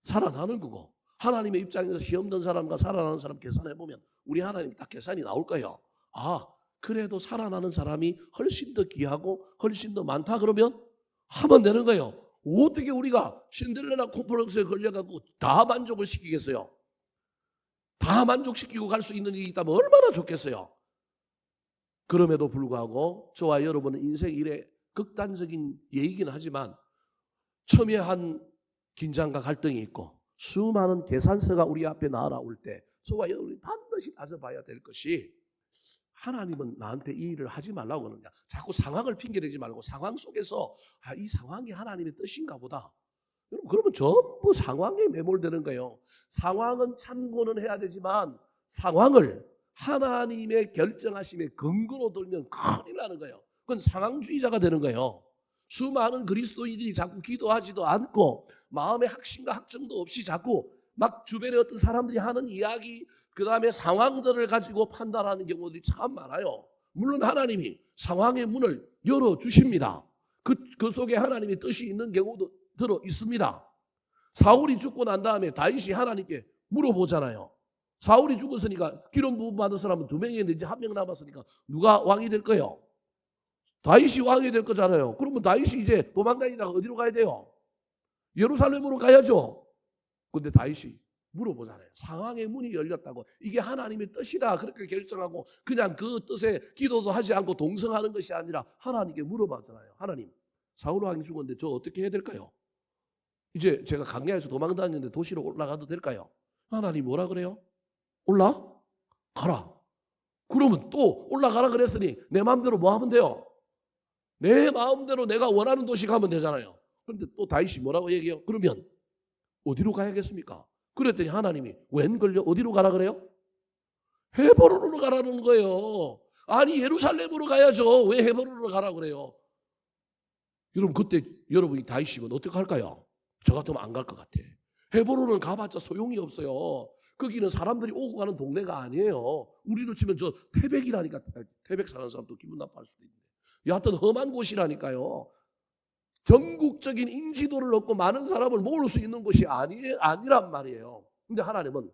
살아나는 거고 하나님의 입장에서 시험 든 사람과 살아나는 사람 계산해보면 우리 하나님 딱 계산이 나올 거예요. 그래도 살아나는 사람이 훨씬 더 귀하고 훨씬 더 많다 그러면 하면 되는 거예요. 어떻게 우리가 신데렐라 콤플렉스에 걸려가지고 다 만족을 시키겠어요? 다 만족시키고 갈 수 있는 일이 있다면 얼마나 좋겠어요. 그럼에도 불구하고 저와 여러분은 인생 일에 극단적인 예이긴 하지만 첨예한 긴장과 갈등이 있고 수많은 계산서가 우리 앞에 날아올 때 저와 여러분이 반드시 따져봐야 될 것이 하나님은 나한테 이 일을 하지 말라고 그러느냐. 자꾸 상황을 핑계대지 말고 상황 속에서 이 상황이 하나님의 뜻인가 보다. 그러면 전부 상황에 매몰되는 거예요. 상황은 참고는 해야 되지만 상황을 하나님의 결정하심의 근거로 들면 큰일 나는 거예요. 그건 상황주의자가 되는 거예요. 수많은 그리스도인들이 자꾸 기도하지도 않고 마음의 확신과 확정도 없이 자꾸 막 주변에 어떤 사람들이 하는 이야기 그 다음에 상황들을 가지고 판단하는 경우들이 참 많아요. 물론 하나님이 상황의 문을 열어주십니다. 그 속에 하나님의 뜻이 있는 경우도 들어 있습니다. 사울이 죽고 난 다음에 다윗이 하나님께 물어보잖아요. 사울이 죽었으니까 기름 부음 받은 사람은 2명이 있는데 이제 1명 남았으니까 누가 왕이 될 거예요? 다윗이 왕이 될 거잖아요. 그러면 다윗이 이제 도망다니다가 어디로 가야 돼요? 예루살렘으로 가야죠. 근데 다윗이 물어보잖아요. 상황의 문이 열렸다고. 이게 하나님의 뜻이다. 그렇게 결정하고 그냥 그 뜻에 기도도 하지 않고 동성하는 것이 아니라 하나님께 물어봤잖아요. 하나님, 사울 왕이 죽었는데 저 어떻게 해야 될까요? 이제 제가 강야에서 도망다녔는데 도시로 올라가도 될까요? 하나님 뭐라 그래요? 올라가라. 그러면 또 올라가라 그랬으니 내 마음대로 뭐 하면 돼요? 내 마음대로 내가 원하는 도시 가면 되잖아요. 그런데 또 다윗이 뭐라고 얘기해요? 그러면 어디로 가야겠습니까? 그랬더니 하나님이 웬 걸려 어디로 가라 그래요? 헤브론으로 가라는 거예요. 아니 예루살렘으로 가야죠. 왜 헤브론으로 가라 그래요? 여러분 그때 여러분이 다윗이면 어떻게 할까요? 저 같으면 안 갈 것 같아. 헤브론은 가봤자 소용이 없어요. 거기는 사람들이 오고 가는 동네가 아니에요. 우리로 치면 저 태백이라니까. 태백 사는 사람도 기분 나빠할 수도 있는데. 여하튼 험한 곳이라니까요. 전국적인 인지도를 얻고 많은 사람을 모을 수 있는 곳이 아니란 말이에요. 근데 하나님은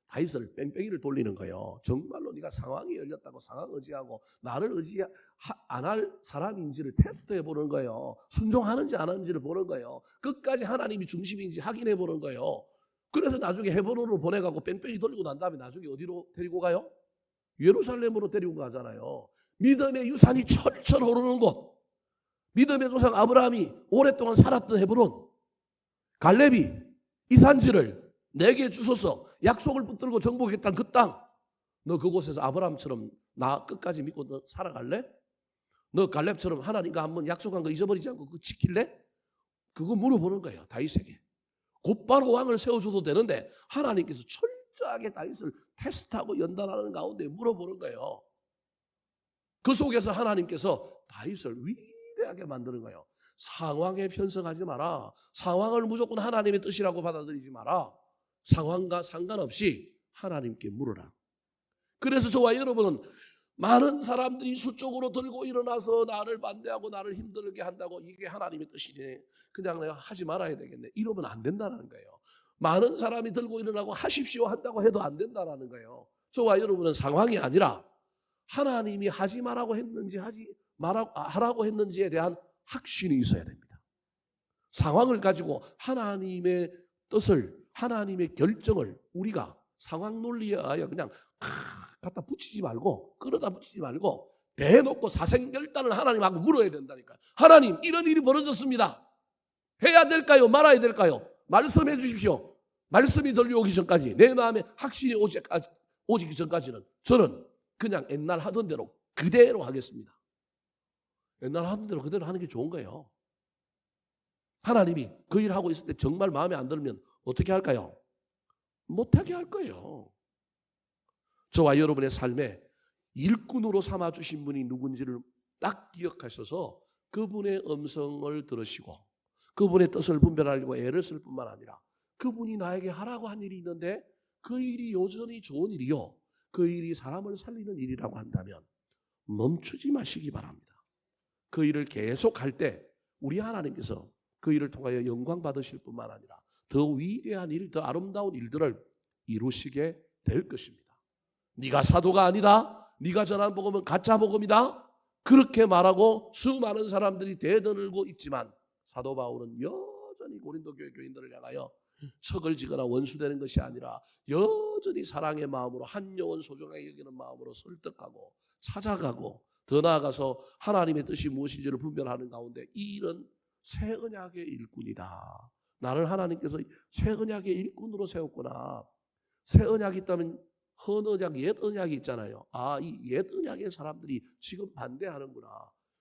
다윗을 뺑뺑이를 돌리는 거예요. 정말로 네가 상황이 열렸다고 상황 의지하고 나를 의지 안 할 사람인지를 테스트해 보는 거예요. 순종하는지 안 하는지를 보는 거예요. 끝까지 하나님이 중심인지 확인해 보는 거예요. 그래서 나중에 헤브론으로 보내가고 뺑뺑이 돌리고 난 다음에 나중에 어디로 데리고 가요? 예루살렘으로 데리고 가잖아요. 믿음의 유산이 철철 오르는 곳. 믿음의 조상 아브라함이 오랫동안 살았던 헤브론. 갈렙이 이 산지를 내게 주소서 약속을 붙들고 정복했던 그 땅. 너 그곳에서 아브라함처럼 나 끝까지 믿고 너 살아갈래? 너 갈렙처럼 하나님과 한번 약속한 거 잊어버리지 않고 그거 지킬래? 그거 물어보는 거예요. 다윗에게. 곧바로 왕을 세워줘도 되는데 하나님께서 철저하게 다윗을 테스트하고 연단하는 가운데 물어보는 거예요. 그 속에서 하나님께서 다윗을 위대하게 만드는 거예요. 상황에 편성하지 마라. 상황을 무조건 하나님의 뜻이라고 받아들이지 마라. 상황과 상관없이 하나님께 물어라. 그래서 저와 여러분은 많은 사람들이 수적으로 들고 일어나서 나를 반대하고 나를 힘들게 한다고 이게 하나님의 뜻이네. 그냥 내가 하지 말아야 되겠네. 이러면 안 된다는 거예요. 많은 사람이 들고 일어나고 하십시오 한다고 해도 안 된다는 거예요. 저와 여러분은 상황이 아니라 하나님이 하지 말라고 했는지 하라고 했는지에 대한 확신이 있어야 됩니다. 상황을 가지고 하나님의 뜻을 하나님의 결정을 우리가 상황 논리에 의하여 그냥 갖다 붙이지 말고 끌어다 붙이지 말고 대놓고 사생결단을 하나님하고 물어야 된다니까요. 하나님 이런 일이 벌어졌습니다. 해야 될까요? 말아야 될까요? 말씀해 주십시오. 말씀이 들려오기 전까지 내 마음에 확신이 오기 전까지는 저는 그냥 옛날 하던 대로 그대로 하겠습니다. 옛날 하던 대로 그대로 하는 게 좋은 거예요. 하나님이 그 일 하고 있을 때 정말 마음에 안 들면 어떻게 할까요? 못하게 할 거예요. 저와 여러분의 삶에 일꾼으로 삼아주신 분이 누군지를 딱 기억하셔서 그분의 음성을 들으시고 그분의 뜻을 분별하려고 애를 쓸 뿐만 아니라 그분이 나에게 하라고 한 일이 있는데 그 일이 여전히 좋은 일이요. 그 일이 사람을 살리는 일이라고 한다면 멈추지 마시기 바랍니다. 그 일을 계속 할 때 우리 하나님께서 그 일을 통하여 영광 받으실 뿐만 아니라 더 위대한 일, 더 아름다운 일들을 이루시게 될 것입니다. 네가 사도가 아니다. 네가 전한 복음은 가짜 복음이다. 그렇게 말하고 수많은 사람들이 대들고 있지만 사도 바울은 여전히 고린도 교회 교인들을 향하여 척을 지거나 원수되는 것이 아니라 여전히 사랑의 마음으로 한 영혼 소중하게 여기는 마음으로 설득하고 찾아가고 더 나아가서 하나님의 뜻이 무엇인지를 분별하는 가운데 이 일은 새 언약의 일꾼이다. 나를 하나님께서 새 언약의 일꾼으로 세웠구나. 새 언약이 있다면 헌 언약, 옛 언약이 있잖아요. 이 옛 언약의 사람들이 지금 반대하는구나.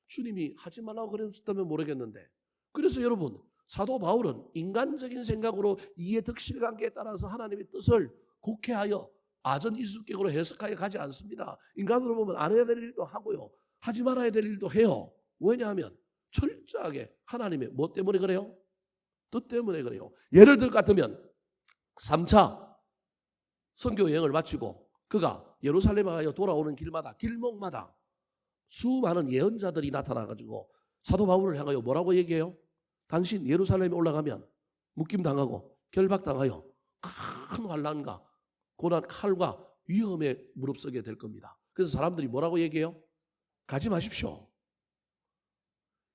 주님이 하지 말라고 그랬다면 모르겠는데. 그래서 여러분, 사도 바울은 인간적인 생각으로 이해 득실 관계에 따라서 하나님의 뜻을 곡해하여 아전 이수격으로 해석하여 가지 않습니다. 인간으로 보면 안 해야 될 일도 하고요. 하지 말아야 될 일도 해요. 왜냐하면 철저하게 하나님의 뭐 때문에 그래요? 뜻 때문에 그래요. 예를 들 같으면 3차 선교 여행을 마치고 그가 예루살렘에 가여 돌아오는 길마다 길목마다 수많은 예언자들이 나타나가지고 사도 바울을 향하여 뭐라고 얘기해요? 당신 예루살렘에 올라가면 묶임당하고 결박당하여 큰 환난과 고난, 칼과 위험에 무릅쓰게 될 겁니다. 그래서 사람들이 뭐라고 얘기해요? 가지 마십시오.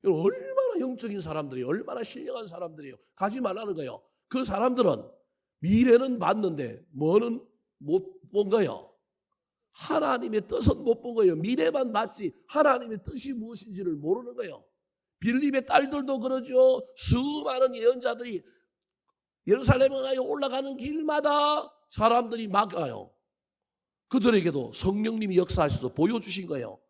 얼마나 영적인 사람들이에요. 얼마나 신령한 사람들이에요. 가지 말라는 거예요. 그 사람들은 미래는 봤는데 뭐는 못 본 거예요. 하나님의 뜻은 못 본 거예요. 미래만 봤지 하나님의 뜻이 무엇인지를 모르는 거예요. 빌립의 딸들도 그러죠. 수많은 예언자들이 예루살렘에 올라가는 길마다 사람들이 막아요. 그들에게도 성령님이 역사하셔서 보여주신 거예요.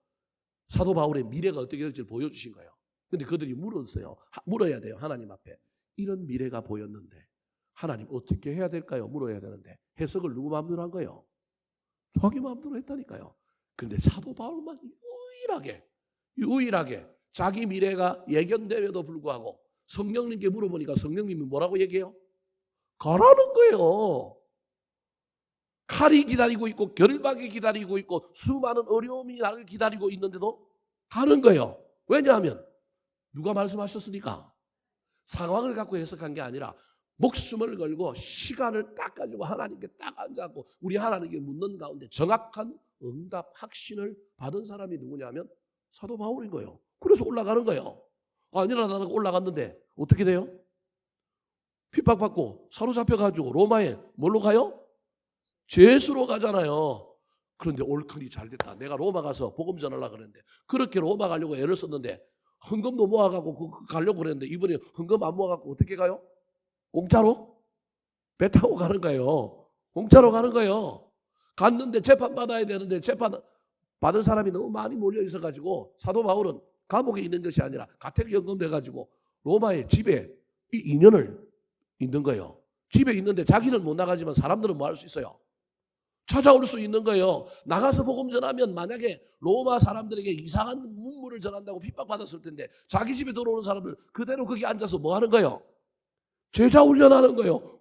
사도 바울의 미래가 어떻게 될지를 보여주신 거예요. 근데 그들이 물었어요. 물어야 돼요. 하나님 앞에. 이런 미래가 보였는데 하나님 어떻게 해야 될까요? 물어야 되는데 해석을 누구 마음대로 한 거예요? 자기 마음대로 했다니까요. 그런데 사도 바울만 유일하게 자기 미래가 예견됨에도 불구하고 성령님께 물어보니까 성령님이 뭐라고 얘기해요? 가라는 거예요. 칼이 기다리고 있고 결박이 기다리고 있고 수많은 어려움이 나를 기다리고 있는데도 가는 거예요. 왜냐하면 누가 말씀하셨으니까. 상황을 갖고 해석한 게 아니라 목숨을 걸고 시간을 딱 가지고 하나님께 딱 앉아서 우리 하나님께 묻는 가운데 정확한 응답 확신을 받은 사람이 누구냐면 사도 바울인 거예요. 그래서 올라가는 거예요. 아니라다가 올라갔는데 어떻게 돼요? 핍박받고 사로잡혀가지고 로마에 뭘로 가요? 제수로 가잖아요. 그런데 올클이 잘 됐다. 내가 로마 가서 복음 전하려고 그랬는데 그렇게 로마 가려고 애를 썼는데 헌금도 모아가고 가려고 그랬는데 이번에 헌금 안 모아갖고 어떻게 가요? 공짜로? 배 타고 가는 거예요. 공짜로 가는 거예요. 갔는데 재판 받아야 되는데 재판 받은 사람이 너무 많이 몰려 있어가지고 사도 바울은 감옥에 있는 것이 아니라 가택 연금돼가지고 로마의 집에 2년을 있는 거예요. 집에 있는데 자기는 못 나가지만 사람들은 뭐 할 수 있어요? 찾아올 수 있는 거예요. 나가서 복음 전하면 만약에 로마 사람들에게 이상한 문물을 전한다고 핍박받았을 텐데 자기 집에 들어오는 사람들 그대로 거기 앉아서 뭐 하는 거예요? 제자 훈련하는 거예요.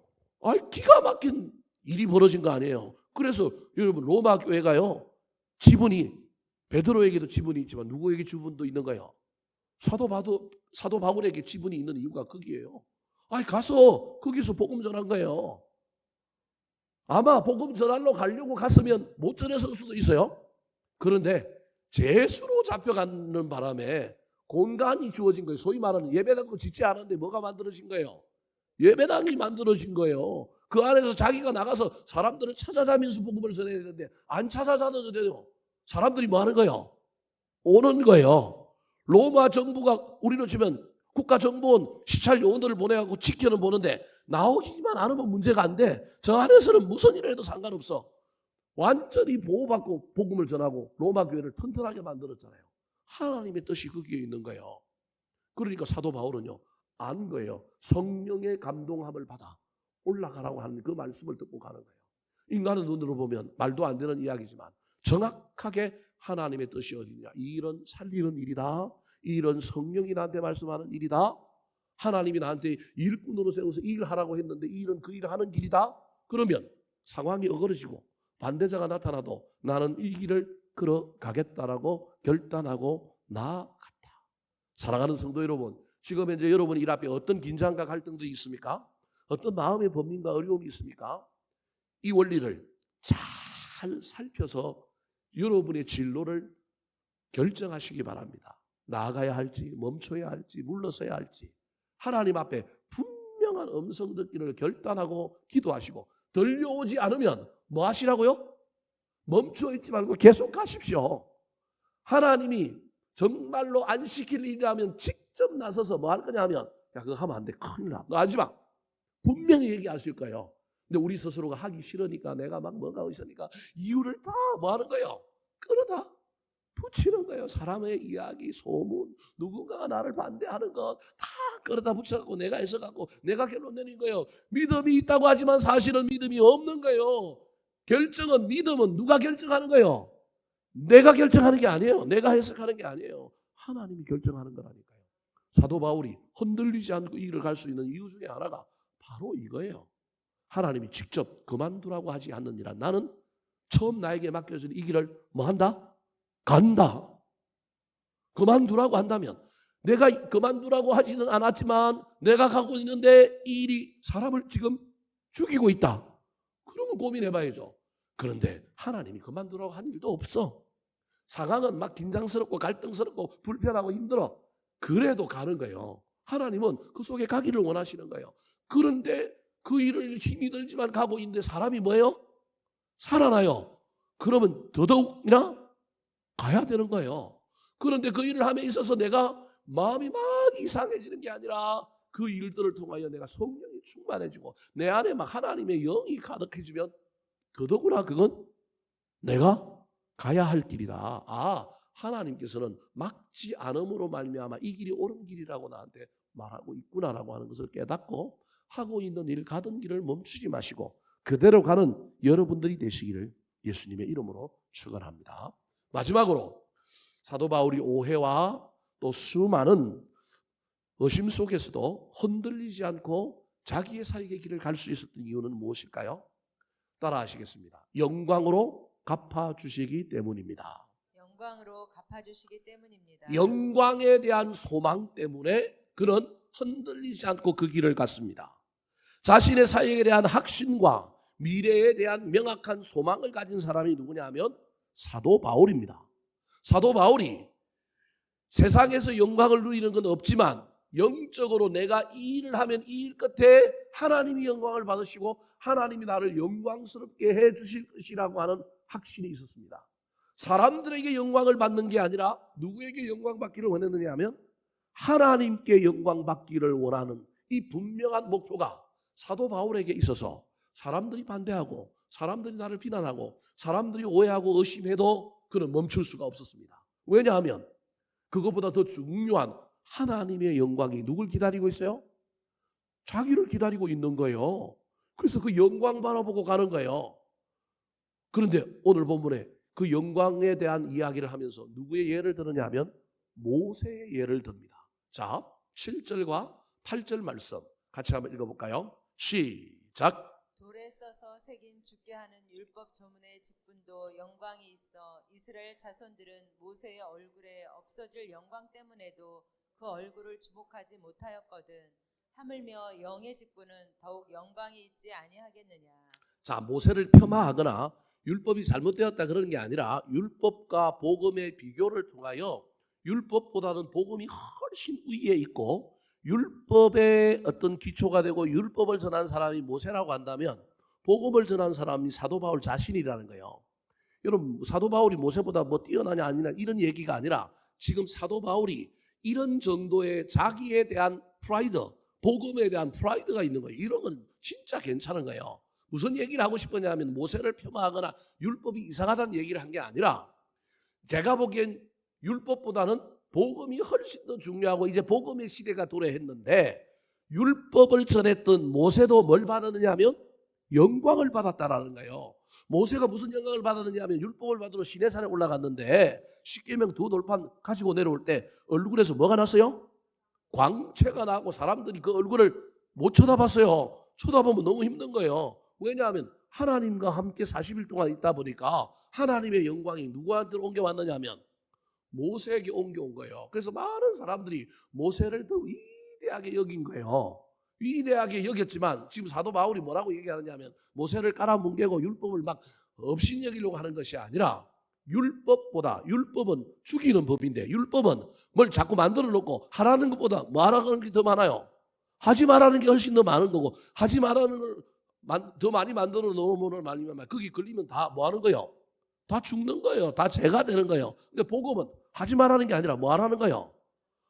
기가 막힌 일이 벌어진 거 아니에요. 그래서 여러분 로마 교회가요. 지분이 베드로에게도 지분이 있지만 누구에게 지분도 있는 거예요? 사도 바울에게 지분이 있는 이유가 거기에요. 가서 거기서 복음 전한 거예요. 아마 복음 전하러 가려고 갔으면 못 전했을 수도 있어요. 그런데 제수로 잡혀가는 바람에 공간이 주어진 거예요. 소위 말하는 예배당도 짓지 않았는데 뭐가 만들어진 거예요? 예배당이 만들어진 거예요. 그 안에서 자기가 나가서 사람들을 찾아다니면서 복음을 전해야 되는데 안 찾아다녀도 돼요. 사람들이 뭐 하는 거예요? 오는 거예요. 로마 정부가 우리로 치면 국가정보원 시찰 요원들을 보내갖고 지켜는 보는데 나오기만 않으면 문제가 안 돼. 저 안에서는 무슨 일을 해도 상관없어. 완전히 보호받고 복음을 전하고 로마 교회를 튼튼하게 만들었잖아요. 하나님의 뜻이 거기에 있는 거예요. 그러니까 사도 바울은요. 안 거예요. 성령의 감동함을 받아 올라가라고 하는 그 말씀을 듣고 가는 거예요. 인간의 눈으로 보면 말도 안 되는 이야기지만 정확하게 하나님의 뜻이 어디냐. 이런 살리는 일이다. 이런 성령이 나한테 말씀하는 일이다. 하나님이 나한테 일꾼으로 세워서 일하라고 했는데 이 일은 그 일을 하는 길이다. 그러면 상황이 어그러지고 반대자가 나타나도 나는 이 길을 걸어가겠다라고 결단하고 나아갔다. 사랑하는 성도 여러분, 지금 현재 여러분 일 앞에 어떤 긴장과 갈등들이 있습니까? 어떤 마음의 범민과 어려움이 있습니까? 이 원리를 잘 살펴서 여러분의 진로를 결정하시기 바랍니다. 나아가야 할지 멈춰야 할지 물러서야 할지 하나님 앞에 분명한 음성 듣기를 결단하고 기도하시고 들려오지 않으면 뭐 하시라고요? 멈춰 있지 말고 계속 가십시오. 하나님이 정말로 안 시킬 일이라면 직접 나서서 뭐 할 거냐 하면 야 그거 하면 안 돼. 큰일 나. 너 하지 마. 분명히 얘기하실 거예요. 근데 우리 스스로가 하기 싫으니까 내가 막 뭐가 있으니까 이유를 다 뭐 하는 거예요? 끌어다 붙이는 거예요. 사람의 이야기, 소문, 누군가가 나를 반대하는 것 다 끌어다 붙여갖고 내가 해석하고 내가 결론 내는 거예요. 믿음이 있다고 하지만 사실은 믿음이 없는 거예요. 결정은 믿음은 누가 결정하는 거예요? 내가 결정하는 게 아니에요. 내가 해석하는 게 아니에요. 하나님이 결정하는 거라니까요. 사도 바울이 흔들리지 않고 이 일을 갈 수 있는 이유 중에 하나가 바로 이거예요. 하나님이 직접 그만두라고 하지 않느니라. 나는 처음 나에게 맡겨진 이 길을 뭐 한다? 간다. 그만두라고 한다면 내가 그만두라고 하지는 않았지만 내가 갖고 있는데 이 일이 사람을 지금 죽이고 있다. 그러면 고민해 봐야죠. 그런데 하나님이 그만두라고 한 일도 없어. 상황은 막 긴장스럽고 갈등스럽고 불편하고 힘들어. 그래도 가는 거예요. 하나님은 그 속에 가기를 원하시는 거예요. 그런데 그 일을 힘이 들지만 가고 있는데 사람이 뭐예요? 살아나요. 그러면 더더욱이나 가야 되는 거예요. 그런데 그 일을 함에 있어서 내가 마음이 막 이상해지는 게 아니라 그 일들을 통하여 내가 성령이 충만해지고 내 안에 막 하나님의 영이 가득해지면 더더구나 그건 내가 가야 할 길이다. 아, 하나님께서는 막지 않음으로 말미암아 이 길이 옳은 길이라고 나한테 말하고 있구나라고 하는 것을 깨닫고 하고 있는 일 가던 길을 멈추지 마시고 그대로 가는 여러분들이 되시기를 예수님의 이름으로 축원합니다. 마지막으로 사도 바울이 오해와 또 수많은 의심 속에서도 흔들리지 않고 자기의 사역의 길을 갈 수 있었던 이유는 무엇일까요? 따라 하시겠습니다. 영광으로 갚아주시기 때문입니다. 영광으로 갚아주시기 때문입니다. 영광에 대한 소망 때문에 그는 흔들리지 않고 그 길을 갔습니다. 자신의 사역에 대한 확신과 미래에 대한 명확한 소망을 가진 사람이 누구냐 하면 사도 바울입니다. 사도 바울이 세상에서 영광을 누리는 건 없지만 영적으로 내가 이 일을 하면 이 일 끝에 하나님이 영광을 받으시고 하나님이 나를 영광스럽게 해 주실 것이라고 하는 확신이 있었습니다. 사람들에게 영광을 받는 게 아니라 누구에게 영광 받기를 원했느냐 하면 하나님께 영광 받기를 원하는 이 분명한 목표가 사도 바울에게 있어서 사람들이 반대하고 사람들이 나를 비난하고 사람들이 오해하고 의심해도 그는 멈출 수가 없었습니다. 왜냐하면 그것보다 더 중요한 하나님의 영광이 누굴 기다리고 있어요? 자기를 기다리고 있는 거예요. 그래서 그 영광 바라보고 가는 거예요. 그런데 오늘 본문에 그 영광에 대한 이야기를 하면서 누구의 예를 드느냐 하면 모세의 예를 듭니다. 자, 7절과 8절 말씀 같이 한번 읽어볼까요? 시작. 돌에 써서 새긴 죽게 하는 율법 조문의 직분도 영광이 있어 이스라엘 자손들은 모세의 얼굴에 없어질 영광 때문에도 그 얼굴을 주목하지 못하였거든. 하물며 영의 직분은 더욱 영광이 있지 아니하겠느냐. 자, 모세를 폄하하거나 율법이 잘못되었다 그러는 게 아니라 율법과 복음의 비교를 통하여 율법보다는 복음이 훨씬 위에 있고 율법의 어떤 기초가 되고 율법을 전한 사람이 모세라고 한다면 복음을 전한 사람이 사도 바울 자신이라는 거예요. 여러분, 사도 바울이 모세보다 뭐 뛰어나냐 아니냐 이런 얘기가 아니라 지금 사도 바울이 이런 정도의 자기에 대한 프라이드, 복음에 대한 프라이드가 있는 거예요. 이런 건 진짜 괜찮은 거예요. 무슨 얘기를 하고 싶었냐면 모세를 폄하하거나 율법이 이상하다는 얘기를 한 게 아니라 제가 보기엔 율법보다는 복음이 훨씬 더 중요하고 이제 복음의 시대가 도래했는데 율법을 전했던 모세도 뭘 받았느냐 하면 영광을 받았다라는 거예요. 모세가 무슨 영광을 받았느냐 하면 율법을 받으러 시내산에 올라갔는데 십계명 두 돌판 가지고 내려올 때 얼굴에서 뭐가 났어요? 광채가 나고 사람들이 그 얼굴을 못 쳐다봤어요. 쳐다보면 너무 힘든 거예요. 왜냐하면 하나님과 함께 40일 동안 있다 보니까 하나님의 영광이 누구한테 옮겨왔느냐 하면 모세에게 옮겨온 거예요. 그래서 많은 사람들이 모세를 더 위대하게 여긴 거예요. 위대하게 여겼지만 지금 사도 바울이 뭐라고 얘기하느냐 하면 모세를 깔아뭉개고 율법을 막 업신여기려고 하는 것이 아니라 율법보다 율법은 죽이는 법인데 율법은 뭘 자꾸 만들어 놓고 하라는 것보다 뭐 하라는 게 더 많아요. 하지 말라는 게 훨씬 더 많은 거고 하지 말라는 걸 더 많이 만들어 놓으면 말이면 거기 걸리면 다 뭐 하는 거예요? 다 죽는 거예요. 다 죄가 되는 거예요. 근데 복음은 하지 말라는 게 아니라 뭐 하라는 거예요?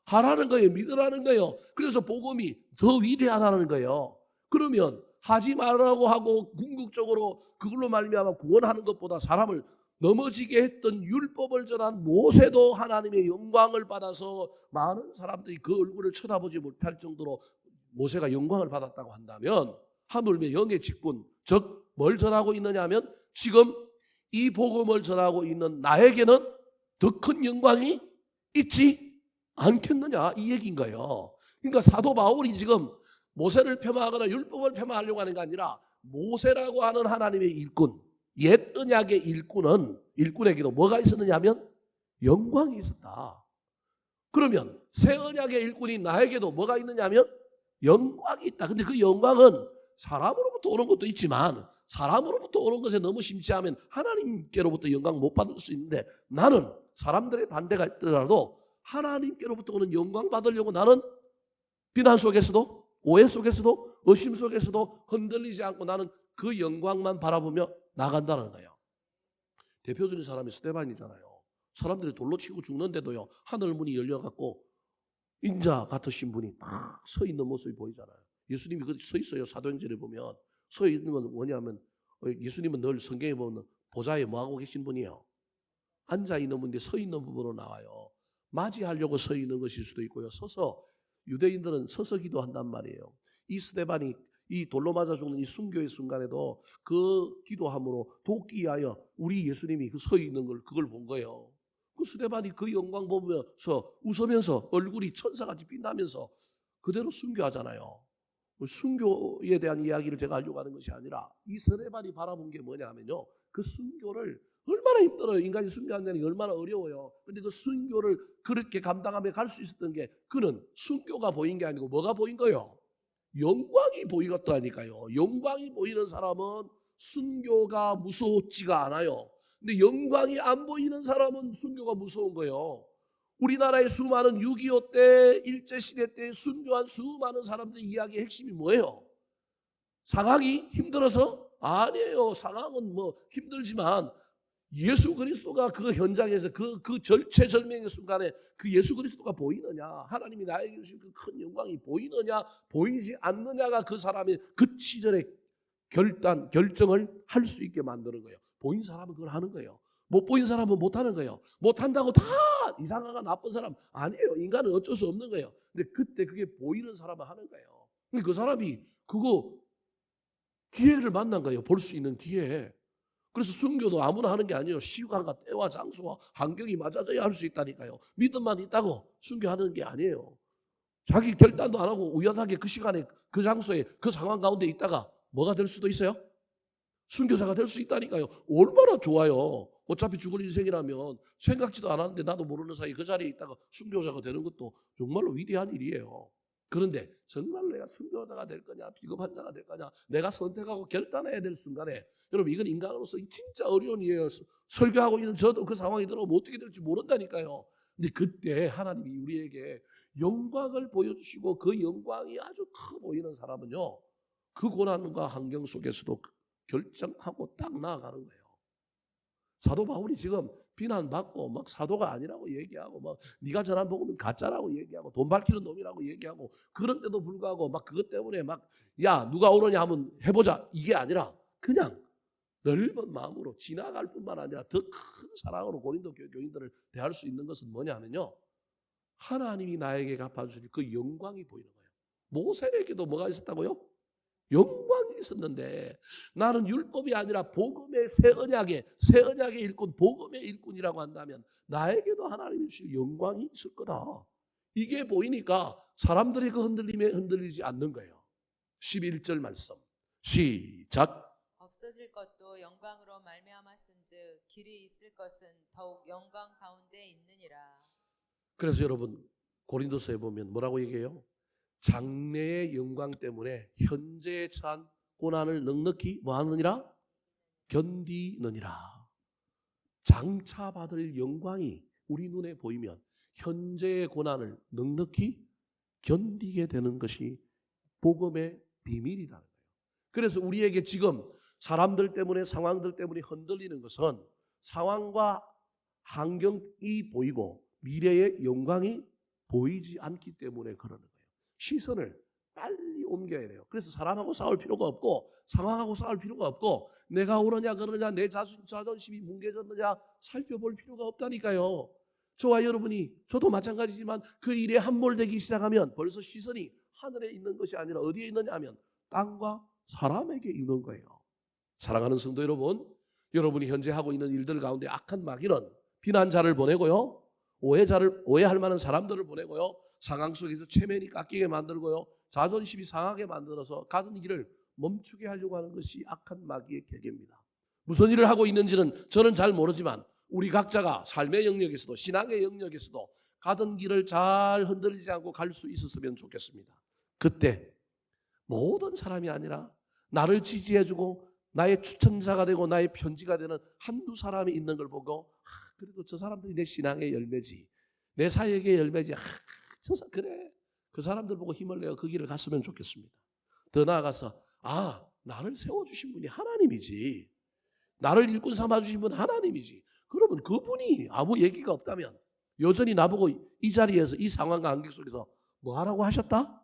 하라는 거예요. 믿으라는 거예요. 그래서 복음이 더 위대하다는 거예요. 그러면 하지 말라고 하고 궁극적으로 그걸로 말미암아 구원하는 것보다 사람을 넘어지게 했던 율법을 전한 모세도 하나님의 영광을 받아서 많은 사람들이 그 얼굴을 쳐다보지 못할 정도로 모세가 영광을 받았다고 한다면 하물며 영의 직분, 즉 뭘 전하고 있느냐 하면 지금 이 복음을 전하고 있는 나에게는 더 큰 영광이 있지 않겠느냐 이 얘기인 거예요. 그러니까 사도 바울이 지금 모세를 폄하하거나 율법을 폄하하려고 하는 게 아니라 모세라고 하는 하나님의 일꾼, 옛 언약의 일꾼에게도 뭐가 있었느냐 하면 영광이 있었다. 그러면 새 언약의 일꾼인 나에게도 뭐가 있느냐면 영광이 있다. 근데 그 영광은 사람으로부터 오는 것도 있지만 사람으로부터 오는 것에 너무 심취하면 하나님께로부터 영광 못 받을 수 있는데 나는 사람들의 반대가 있더라도 하나님께로부터 오는 영광 받으려고 나는 비난 속에서도 오해 속에서도 의심 속에서도 흔들리지 않고 나는 그 영광만 바라보며 나간다는 거예요. 대표적인 사람이 스데반이잖아요. 사람들이 돌로 치고 죽는데도요 하늘 문이 열려갖고 인자 같으신 분이 딱 서 있는 모습이 보이잖아요. 예수님이 거기 서 있어요. 사도행전에 보면 서 있는 건 뭐냐면 예수님은 늘 성경에 보면 보좌에 뭐하고 계신 분이에요? 앉아 있는 분인데 서 있는 부분으로 나와요. 맞이하려고 서 있는 것일 수도 있고요. 서서 유대인들은 서서 기도한단 말이에요. 이 스데반이 이 돌로 맞아 죽는 이 순교의 순간에도 그 기도함으로 돕기 위하여 우리 예수님이 그 서 있는 걸 그걸 본 거예요. 그 스데반이 그 영광 보면서 웃으면서 얼굴이 천사같이 빛나면서 그대로 순교하잖아요. 순교에 대한 이야기를 제가 하려고 하는 것이 아니라 이 스데반이 바라본 게 뭐냐면요. 그 순교를 얼마나 힘들어요. 인간이 순교한다는 게 얼마나 어려워요. 근데 그 순교를 그렇게 감당하며 갈 수 있었던 게 그는 순교가 보인 게 아니고 뭐가 보인 거예요? 영광이 보이겠다니까요. 영광이 보이는 사람은 순교가 무서웠지가 않아요. 근데 영광이 안 보이는 사람은 순교가 무서운 거예요. 우리나라의 수많은 6.25 때 일제시대 때 순교한 수많은 사람들의 이야기의 핵심이 뭐예요? 상황이 힘들어서? 아니에요. 상황은 뭐 힘들지만 예수 그리스도가 그 현장에서 그 절체절명의 순간에 그 예수 그리스도가 보이느냐, 하나님이 나에게 주신 그 큰 영광이 보이느냐 보이지 않느냐가 그 사람의 그 시절의 결정을 할 수 있게 만드는 거예요. 보인 사람은 그걸 하는 거예요. 못 보인 사람은 못 하는 거예요. 못 한다고 다 이상하고 나쁜 사람 아니에요. 인간은 어쩔 수 없는 거예요. 근데 그때 그게 보이는 사람은 하는 거예요. 그 사람이 그거 기회를 만난 거예요. 볼 수 있는 기회. 그래서 순교도 아무나 하는 게 아니에요. 시간과 때와 장소와 환경이 맞아져야 할 수 있다니까요. 믿음만 있다고 순교하는 게 아니에요. 자기 결단도 안 하고 우연하게 그 시간에 그 장소에 그 상황 가운데 있다가 뭐가 될 수도 있어요? 순교자가 될 수 있다니까요. 얼마나 좋아요. 어차피 죽을 인생이라면 생각지도 않았는데 나도 모르는 사이 그 자리에 있다가 순교자가 되는 것도 정말로 위대한 일이에요. 그런데 정말 내가 순교자가 될 거냐 비겁한 자가 될 거냐 내가 선택하고 결단해야 될 순간에 여러분 이건 인간으로서 진짜 어려운 일이에요. 설교하고 있는 저도 그 상황이 들어오면 어떻게 될지 모른다니까요. 근데 그때 하나님이 우리에게 영광을 보여주시고 그 영광이 아주 커 보이는 사람은요. 그 고난과 환경 속에서도 결정하고 딱 나아가는 거예요. 사도 바울이 지금 비난받고 막 사도가 아니라고 얘기하고 막 네가 전한 복음은 가짜라고 얘기하고 돈 밝히는 놈이라고 얘기하고 그런데도 불구하고 막 그것 때문에 막 야 누가 오느냐 하면 해보자 이게 아니라 그냥 넓은 마음으로 지나갈 뿐만 아니라 더 큰 사랑으로 고린도 교인들을 대할 수 있는 것은 뭐냐면요. 하나님이 나에게 갚아주실 그 영광이 보이는 거예요. 모세에게도 뭐가 있었다고요? 영광이 있었는데 나는 율법이 아니라 복음의 새 언약의 일꾼 복음의 일꾼이라고 한다면 나에게도 하나님이 주실 영광이 있을 거다. 이게 보이니까 사람들이 그 흔들림에 흔들리지 않는 거예요. 11절 말씀 시작. 없어질 것도 영광으로 말미암았은즉 길이 있을 것은 더욱 영광 가운데 있느니라. 그래서 그래서 여러분 고린도서에 보면 뭐라고 얘기해요? 장래의 영광 때문에 현재에 처한 고난을 넉넉히 뭐하느니라? 견디느니라. 장차 받을 영광이 우리 눈에 보이면 현재의 고난을 넉넉히 견디게 되는 것이 복음의 비밀이라는 거예요. 그래서 우리에게 지금 사람들 때문에 상황들 때문에 흔들리는 것은 상황과 환경이 보이고 미래의 영광이 보이지 않기 때문에 그러는 거예요. 시선을 빨리 옮겨야 돼요. 그래서 사람하고 싸울 필요가 없고 상황하고 싸울 필요가 없고 내가 옳으냐 그러냐 내 자존심이 뭉개졌느냐 살펴볼 필요가 없다니까요. 저와 여러분이 저도 마찬가지지만 그 일에 함몰되기 시작하면 벌써 시선이 하늘에 있는 것이 아니라 어디에 있느냐 하면 땅과 사람에게 있는 거예요. 사랑하는 성도 여러분, 여러분이 현재 하고 있는 일들 가운데 악한 마귀는 비난자를 보내고요. 오해할 만한 사람들을 보내고요. 상황 속에서 체면이 깎이게 만들고요. 자존심이 상하게 만들어서 가던 길을 멈추게 하려고 하는 것이 악한 마귀의 계계입니다. 무슨 일을 하고 있는지는 저는 잘 모르지만 우리 각자가 삶의 영역에서도 신앙의 영역에서도 가던 길을 잘 흔들리지 않고 갈 수 있었으면 좋겠습니다. 그때 모든 사람이 아니라 나를 지지해주고 나의 추천자가 되고 나의 편지가 되는 한두 사람이 있는 걸 보고 그래도 저 사람들이 내 신앙의 열매지, 내 사역의 열매지. 그래, 그 사람들 보고 힘을 내어 그 길을 갔으면 좋겠습니다. 더 나아가서 나를 세워주신 분이 하나님이지, 나를 일꾼 삼아주신 분 하나님이지. 그러면 그분이 아무 얘기가 없다면 여전히 나보고 이 자리에서 이 상황과 관계 속에서 뭐 하라고 하셨다?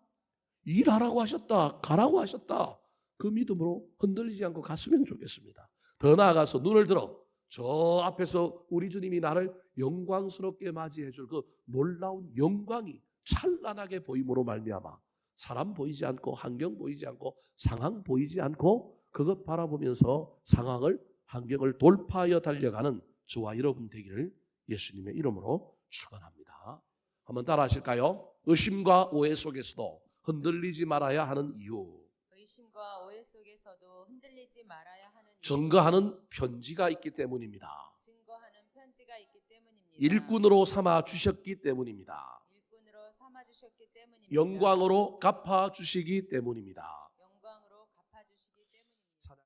일하라고 하셨다. 가라고 하셨다. 그 믿음으로 흔들리지 않고 갔으면 좋겠습니다. 더 나아가서 눈을 들어 저 앞에서 우리 주님이 나를 영광스럽게 맞이해 줄 그 놀라운 영광이 찬란하게 보임으로 말미암아 사람 보이지 않고 환경 보이지 않고 상황 보이지 않고 그것 바라보면서 상황을 환경을 돌파하여 달려가는 저와 여러분 되기를 예수님의 이름으로 축원합니다. 한번 따라 하실까요? 의심과 오해 속에서도 흔들리지 말아야 하는 이유. 의심과 오해 속에서도 흔들리지 말아야 하는 이유. 증거하는 편지가 있기 때문입니다. 증거하는 편지가 있기 때문입니다. 일꾼으로 삼아 주셨기 때문입니다. 일꾼으로 삼아 주셨기 때문입니다. 영광으로 갚아 주시기 때문입니다.